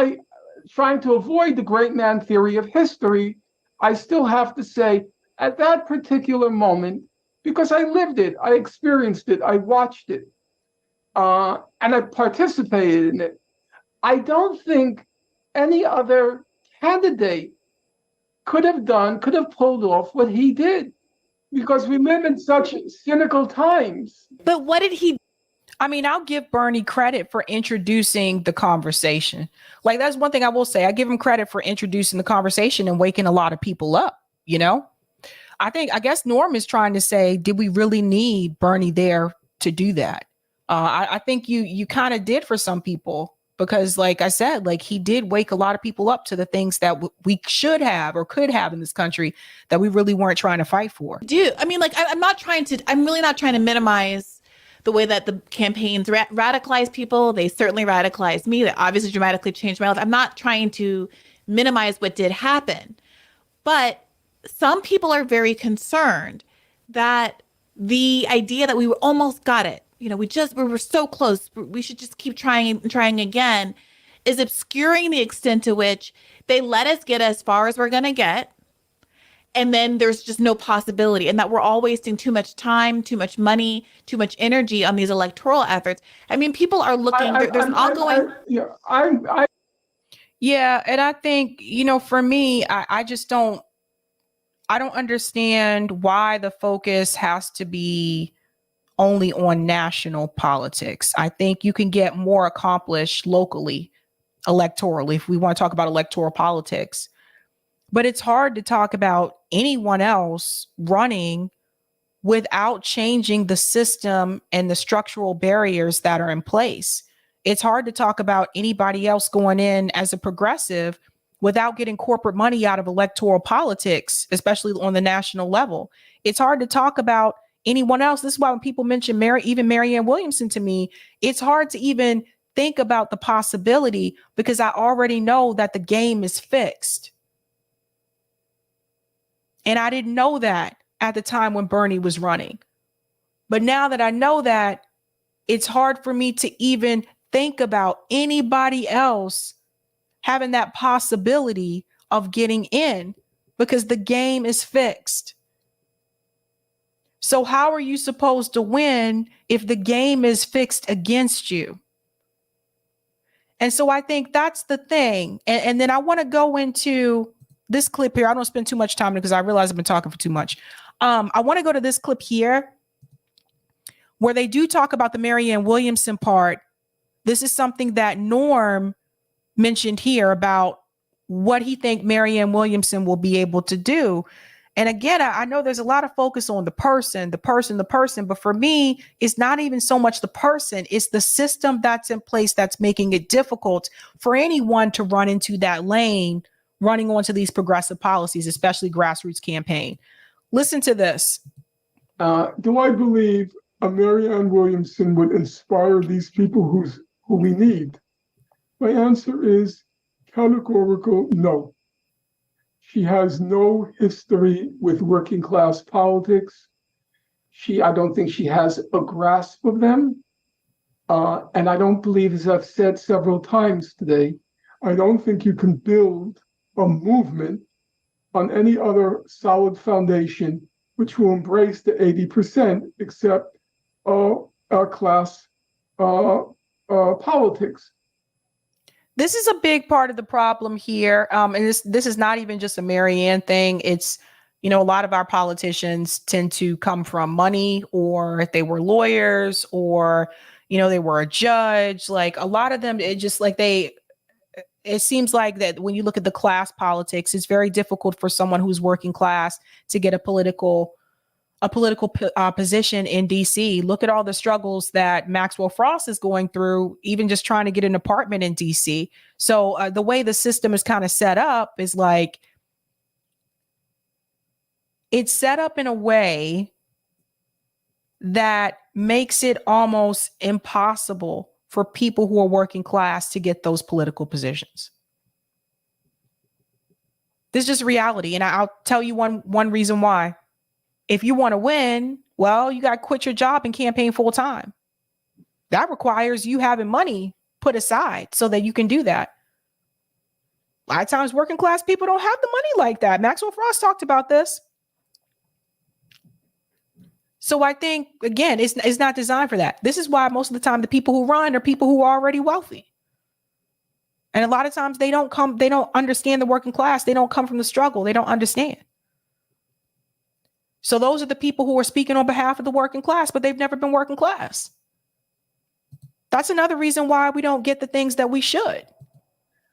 trying to avoid the great man theory of history, I still have to say, at that particular moment, because I lived it, I experienced it, I watched it, and I participated in it, I don't think any other candidate could have pulled off what he did, because we live in such cynical times. But what did he? I mean, I'll give Bernie credit for introducing the conversation. Like, that's one thing I will say. I give him credit for introducing the conversation and waking a lot of people up, I guess Norm is trying to say, did we really need Bernie there to do that? I think you kind of did for some people, because like I said, like, he did wake a lot of people up to the things that we should have or could have in this country that we really weren't trying to fight for. I'm really not trying to minimize the way that the campaigns radicalize people. They certainly radicalized me. They obviously dramatically changed my life. I'm not trying to minimize what did happen, but some people are very concerned that the idea that we almost got it, we were so close, we should just keep trying and trying again, is obscuring the extent to which they let us get as far as we're going to get. And then there's just no possibility, and that we're all wasting too much time, too much money, too much energy on these electoral efforts. I mean, people are looking, there's an ongoing. Yeah. And I think, for me, I don't understand why the focus has to be only on national politics. I think you can get more accomplished locally, electorally, if we want to talk about electoral politics. But it's hard to talk about anyone else running without changing the system and the structural barriers that are in place. It's hard to talk about anybody else going in as a progressive without getting corporate money out of electoral politics, especially on the national level. It's hard to talk about anyone else. This is why when people mention even Marianne Williamson to me, it's hard to even think about the possibility, because I already know that the game is fixed. And I didn't know that at the time when Bernie was running. But now that I know that, it's hard for me to even think about anybody else having that possibility of getting in because the game is fixed. So how are you supposed to win if the game is fixed against you? And so I think that's the thing. And then I want to go into this clip here. I don't spend too much time because I realize I've been talking for too much. I want to go to this clip here where they do talk about the Marianne Williamson part. This is something that Norm mentioned here about what he think Marianne Williamson will be able to do. And again, I know there's a lot of focus on the person, but for me, it's not even so much the person, it's the system that's in place that's making it difficult for anyone to run into that lane, running onto these progressive policies, especially grassroots campaign. Listen to this. Do I believe a Marianne Williamson would inspire these people who we need? My answer is categorical no. She has no history with working class politics. I don't think she has a grasp of them. And I don't believe, as I've said several times today, I don't think you can build a movement on any other solid foundation which will embrace the 80% except class politics. This is a big part of the problem here. And this is not even just a Marianne thing. It's, a lot of our politicians tend to come from money, or if they were lawyers, or, they were a judge. Like a lot of them, it seems like that when you look at the class politics, it's very difficult for someone who's working class to get a political position in DC. Look at all the struggles that Maxwell Frost is going through, even just trying to get an apartment in DC. So the way the system is kind of set up is like, it's set up in a way that makes it almost impossible for people who are working class to get those political positions. This is just reality. And I'll tell you one reason why. If you want to win, well, you got to quit your job and campaign full time. That requires you having money put aside so that you can do that. A lot of times working class people don't have the money like that. Maxwell Frost talked about this. So I think, again, it's not designed for that. This is why most of the time the people who run are people who are already wealthy. And a lot of times they don't understand the working class. They don't come from the struggle. They don't understand. So those are the people who are speaking on behalf of the working class, but they've never been working class. That's another reason why we don't get the things that we should.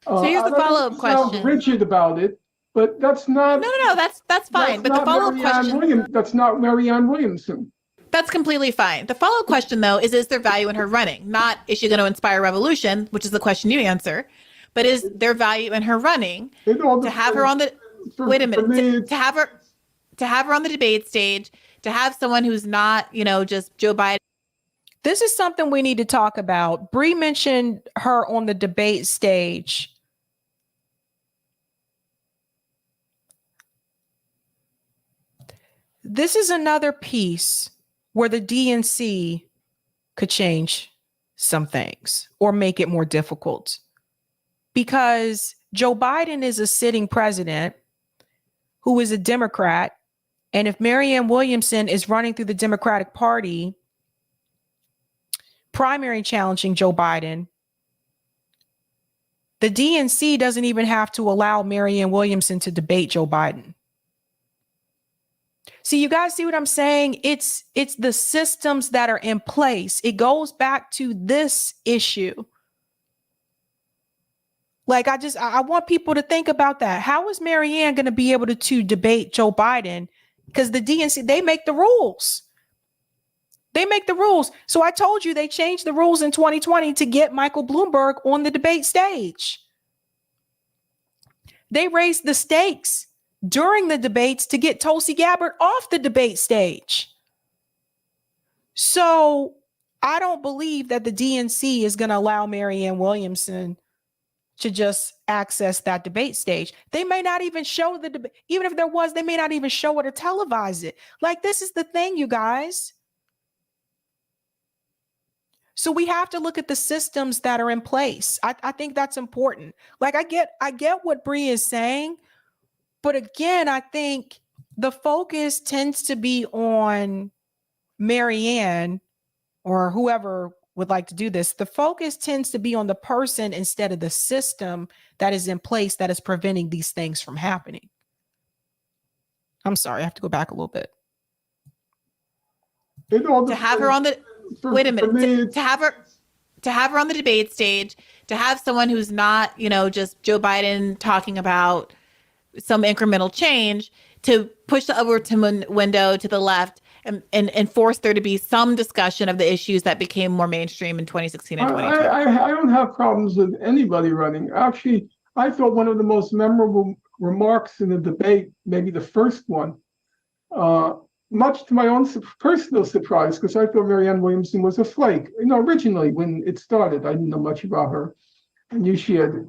So here's the follow-up question. Sound rigid about it, but that's not. No, that's fine. But the follow-up question. That's not Marianne Williamson. That's completely fine. The follow-up question, though, is there value in her running? Not, is she going to inspire revolution, which is the question you answer, but is there value in her running to have her on the, wait a minute, to have her on the debate stage, to have someone who's not, just Joe Biden. This is something we need to talk about. Bree mentioned her on the debate stage. This is another piece where the DNC could change some things or make it more difficult, because Joe Biden is a sitting president who is a Democrat. And if Marianne Williamson is running through the Democratic Party, primary challenging Joe Biden, the DNC doesn't even have to allow Marianne Williamson to debate Joe Biden. See, you guys see what I'm saying? It's the systems that are in place. It goes back to this issue. Like, I want people to think about that. How is Marianne going to be able to debate Joe Biden? Because the DNC, they make the rules. They make the rules. So I told you they changed the rules in 2020 to get Michael Bloomberg on the debate stage. They raised the stakes during the debates to get Tulsi Gabbard off the debate stage. So I don't believe that the DNC is going to allow Marianne Williamson to just access that debate stage. They may not even show the debate. Even if there was, they may not even show it or televise it. Like, this is the thing, you guys. So we have to look at the systems that are in place. I think that's important. Like, I get what Bree is saying, but again, I think the focus tends to be on Marianne or whoever would like to do this. The focus tends to be on the person instead of the system that is in place that is preventing these things from happening. I'm sorry, I have to go back a little bit. To have her on the wait a minute, to have her on the debate stage, to have someone who's not, just Joe Biden talking about some incremental change, to push the Overton window to the left and force there to be some discussion of the issues that became more mainstream in 2016 and 2020. I don't have problems with anybody running. Actually, I thought one of the most memorable remarks in the debate, maybe the first one, much to my own personal surprise, because I thought Marianne Williamson was a flake. Originally when it started, I didn't know much about her. I knew she had,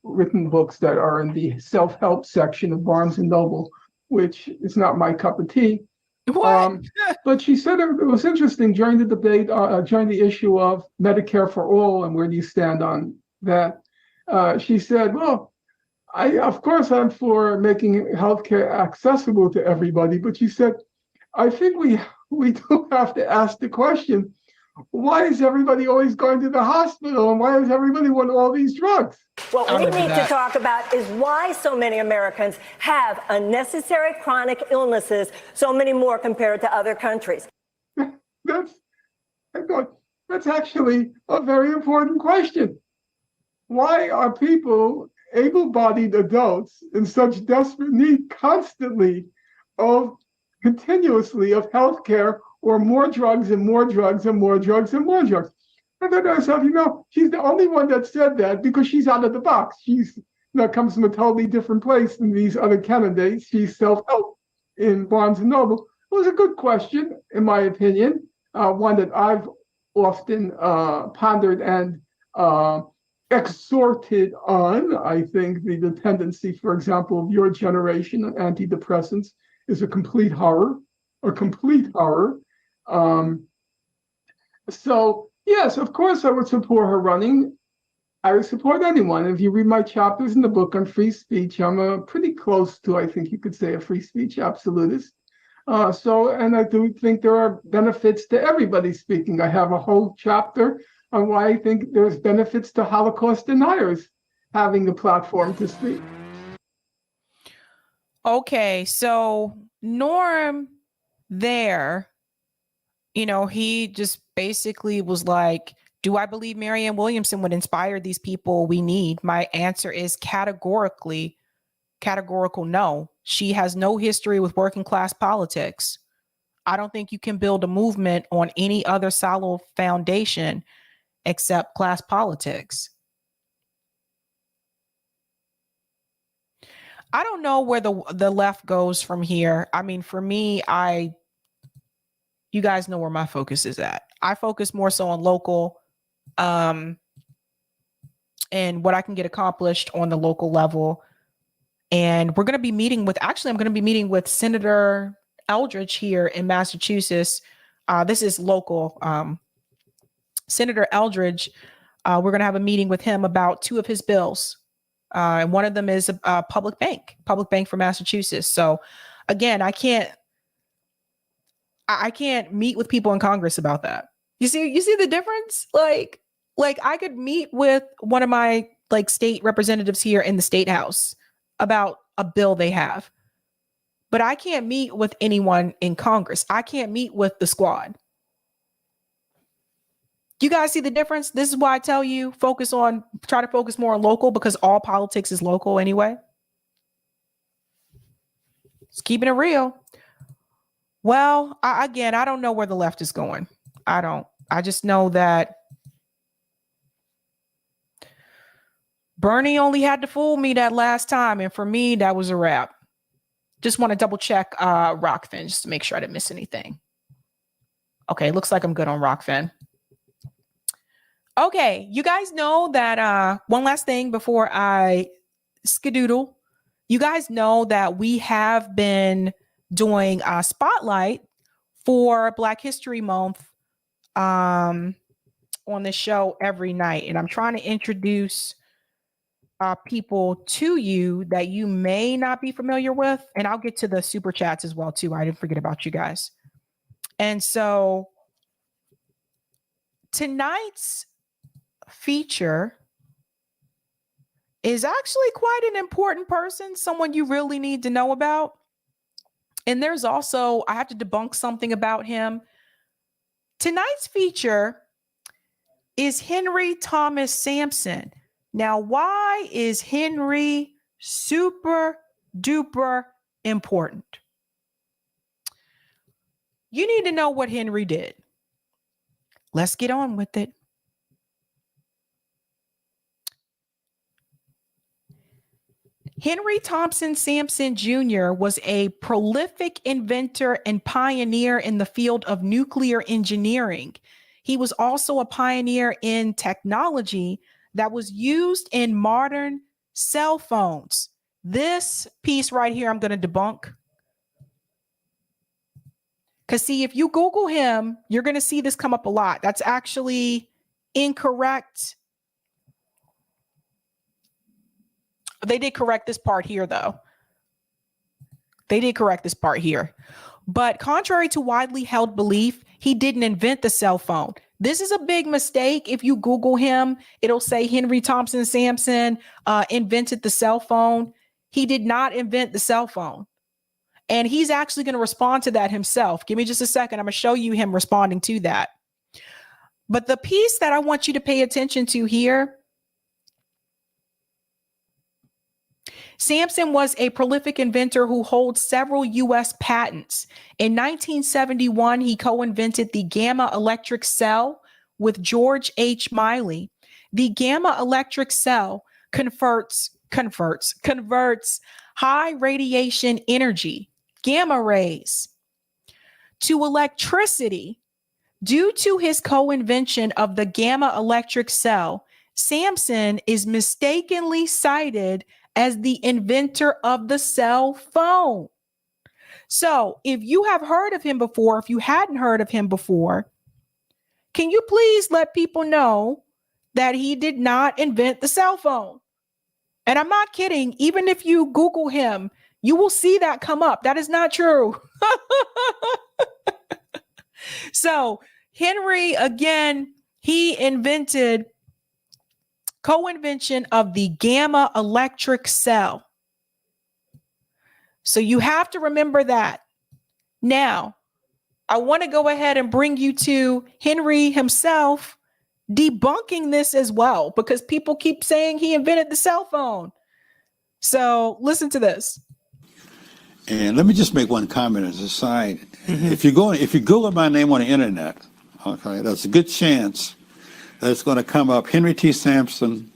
written books that are in the self-help section of Barnes and Noble, which is not my cup of tea. But she said it was interesting during the debate, during the issue of Medicare for all and where do you stand on that. She said, well, of course I'm for making healthcare accessible to everybody, but she said, I think we do have to ask the question, why is everybody always going to the hospital and why does everybody want all these drugs? What we need to talk about is why so many Americans have unnecessary chronic illnesses, so many more compared to other countries. That's actually a very important question. Why are people, able-bodied adults, in such desperate need continuously of health care or more drugs and more drugs and more drugs and more drugs? I thought to myself, she's the only one that said that because she's out of the box. She's comes from a totally different place than these other candidates. She's self-help in Barnes and Noble. It was a good question, in my opinion, one that I've often pondered and exhorted on. I think the dependency, for example, of your generation on antidepressants is a complete horror. So, yes, of course, I would support her running. I would support anyone. If you read my chapters in the book on free speech, I'm a pretty close to, I think you could say, a free speech absolutist. And I do think there are benefits to everybody speaking. I have a whole chapter on why I think there's benefits to Holocaust deniers having the platform to speak. Okay, so Norm there, he just basically was like, do I believe Marianne Williamson would inspire these people we need? My answer is categorical no. She has no history with working class politics. I don't think you can build a movement on any other solid foundation except class politics. I don't know where the left goes from here. I mean, for me, you guys know where my focus is at. I focus more so on local, and what I can get accomplished on the local level. And I'm going to be meeting with Senator Eldridge here in Massachusetts. This is local. Senator Eldridge, we're going to have a meeting with him about two of his bills. And one of them is a public bank for Massachusetts. So again, I can't meet with people in Congress about that. You see the difference? Like I could meet with one of my state representatives here in the state house about a bill they have, but I can't meet with anyone in Congress. I can't meet with the squad. You guys see the difference? This is why I tell you try to focus more on local, because all politics is local anyway. Just keeping it real. Well, I don't know where the left is going. I don't. I just know that Bernie only had to fool me that last time. And for me, that was a wrap. Just want to double check Rockfin just to make sure I didn't miss anything. Okay, looks like I'm good on Rockfin. Okay, you guys know that one last thing before I skedoodle. You guys know that we have been doing a spotlight for Black History Month on the show every night. And I'm trying to introduce people to you that you may not be familiar with. And I'll get to the super chats as well, too. I didn't forget about you guys. And so tonight's feature is actually quite an important person, someone you really need to know about. And there's also, I have to debunk something about him. Tonight's feature is Henry Thomas Sampson. Now, why is Henry super duper important? You need to know what Henry did. Let's get on with it. Henry Thompson Sampson Jr. was a prolific inventor and pioneer in the field of nuclear engineering. He was also a pioneer in technology that was used in modern cell phones. This piece right here, I'm going to debunk. Because see, if you Google him, you're going to see this come up a lot. That's actually incorrect. They did correct this part here, though. They did correct this part here. But contrary to widely held belief, he didn't invent the cell phone. This is a big mistake. If you Google him, it'll say Henry Thompson Sampson invented the cell phone. He did not invent the cell phone. And he's actually going to respond to that himself. Give me just a second. I'm going to show you him responding to that. But the piece that I want you to pay attention to here, Sampson was a prolific inventor who holds several U.S. patents. In 1971, he co-invented the gamma electric cell with George H. Miley. The gamma electric cell converts high radiation energy, gamma rays, to electricity. Due to his co-invention of the gamma electric cell, Sampson is mistakenly cited as the inventor of the cell phone. So if you have heard of him before, if you hadn't heard of him before, can you please let people know that he did not invent the cell phone? And I'm not kidding. Even if you Google him, you will see that come up. That is not true. So Henry, again, he invented co-invention of the gamma electric cell. So you have to remember that. Now, I want to go ahead and bring you to Henry himself debunking this as well, because people keep saying he invented the cell phone. So listen to this. And let me just make one comment as a side. If you Google my name on the internet, okay, there's a good chance that it's going to come up Henry T. Sampson,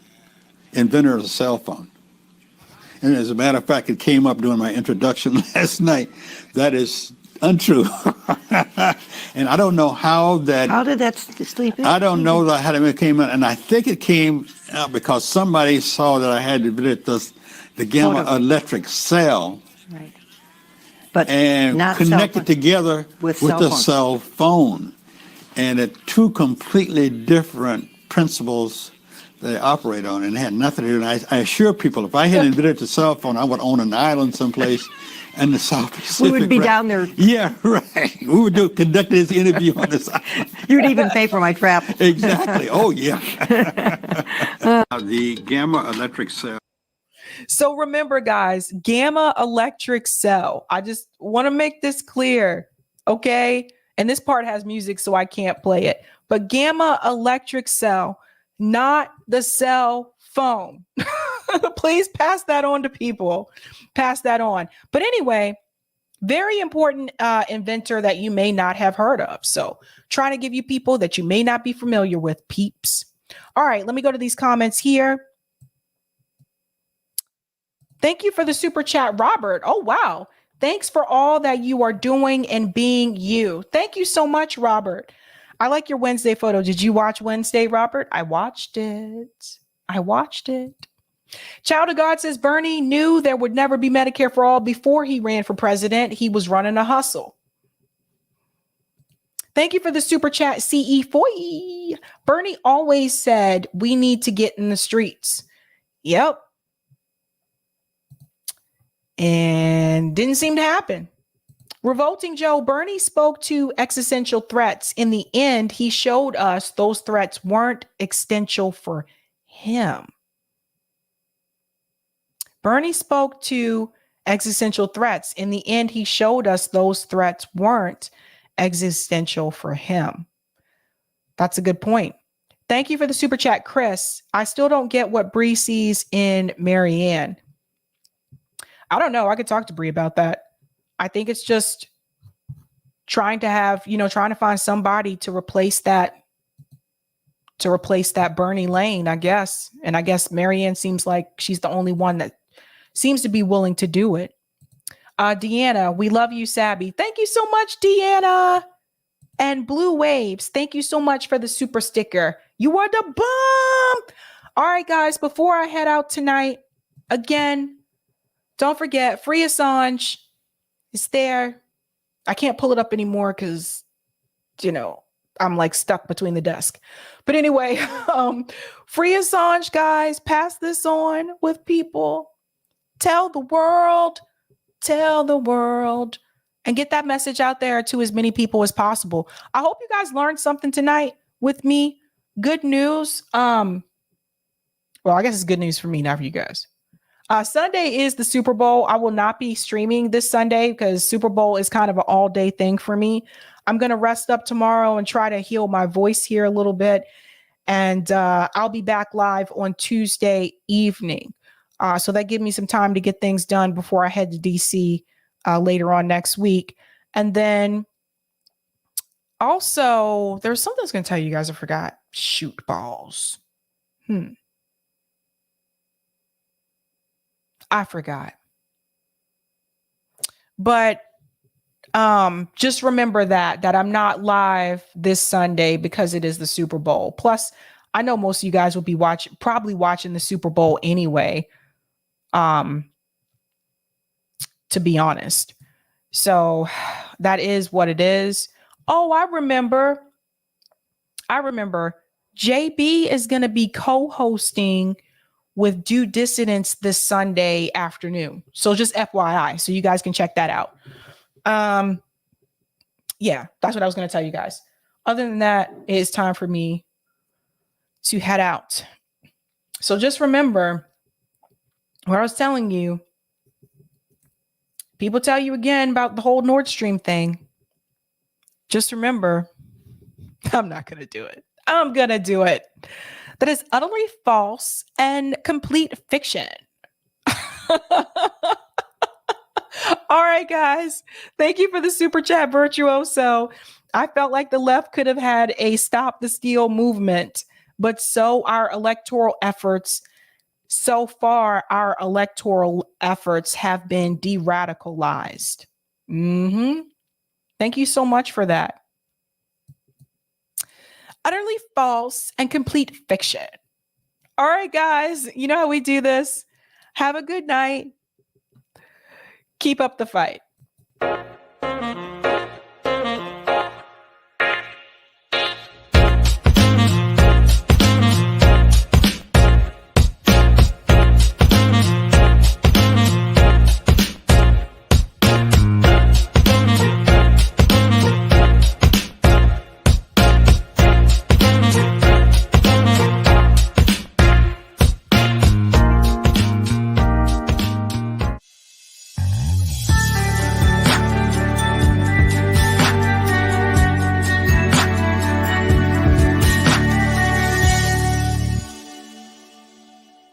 inventor of the cell phone. And as a matter of fact, it came up during my introduction last night. That is untrue. And I don't know how that... How did that sleep in? I don't know how it came in. And I think it came out because somebody saw that I had invented the gamma electric cell. Right. But and not connected together with the cell phone. And at two completely different principles they operate on, and it had nothing to do. And I assure people, if I had invented the cell phone, I would own an island someplace in the South Pacific. We would be down there. Yeah, right. We would conduct this interview on this island. You'd even pay for my travel. Exactly. Oh, yeah. The gamma electric cell. So remember, guys, gamma electric cell. I just want to make this clear, okay? And this part has music, so I can't play it. But gamma electric cell, not the cell phone. Please pass that on to people. Pass that on. But anyway, very important inventor that you may not have heard of. So trying to give you people that you may not be familiar with, peeps. All right, let me go to these comments here. Thank you for the super chat, Robert. Oh, wow. Thanks for all that you are doing and being you. Thank you so much, Robert. I like your Wednesday photo. Did you watch Wednesday, Robert? I watched it. Child of God says Bernie knew there would never be Medicare for all before he ran for president. He was running a hustle. Thank you for the super chat, CE Foy. Bernie always said we need to get in the streets. Yep. And didn't seem to happen. Revolting Joe, Bernie spoke to existential threats. In the end, he showed us those threats weren't existential for him. Bernie spoke to existential threats. In the end, he showed us those threats weren't existential for him. That's a good point. Thank you for the super chat, Chris. I still don't get what Bree sees in Marianne. I don't know. I could talk to Bree about that. I think it's just trying to find somebody to replace that Bernie Lane, I guess. And I guess Marianne seems like she's the only one that seems to be willing to do it. Deanna, we love you, Sabby. Thank you so much, Deanna. And Blue Waves, thank you so much for the super sticker. You are the bomb. All right, guys, before I head out tonight, again, don't forget, Free Assange is there. I can't pull it up anymore because, I'm like stuck between the desk. But anyway, Free Assange, guys, pass this on with people. Tell the world, and get that message out there to as many people as possible. I hope you guys learned something tonight with me. Good news. Well, I guess it's good news for me, not for you guys. Sunday is the Super Bowl. I will not be streaming this Sunday because Super Bowl is kind of an all-day thing for me. I'm going to rest up tomorrow and try to heal my voice here a little bit. And I'll be back live on Tuesday evening. So that gives me some time to get things done before I head to DC later on next week. And then also, there's something I was going to tell you guys I forgot. Shoot balls. I forgot. But just remember that I'm not live this Sunday because it is the Super Bowl. Plus, I know most of you guys will be probably watching the Super Bowl anyway. To be honest. So that is what it is. Oh, I remember. JB is going to be co-hosting with Due Dissidence this Sunday afternoon. So just FYI, so you guys can check that out. Yeah, that's what I was going to tell you guys. Other than that, it is time for me to head out. So just remember what I was telling you. People tell you again about the whole Nord Stream thing. Just remember, I'm not going to do it. I'm going to do it. That is utterly false and complete fiction. All right, guys. Thank you for the super chat, Virtuoso. I felt like the left could have had a Stop the Steal movement, but so far, our electoral efforts have been de-radicalized. Thank you so much for that. Utterly false and complete fiction. All right, guys. You know how we do this. Have a good night. Keep up the fight.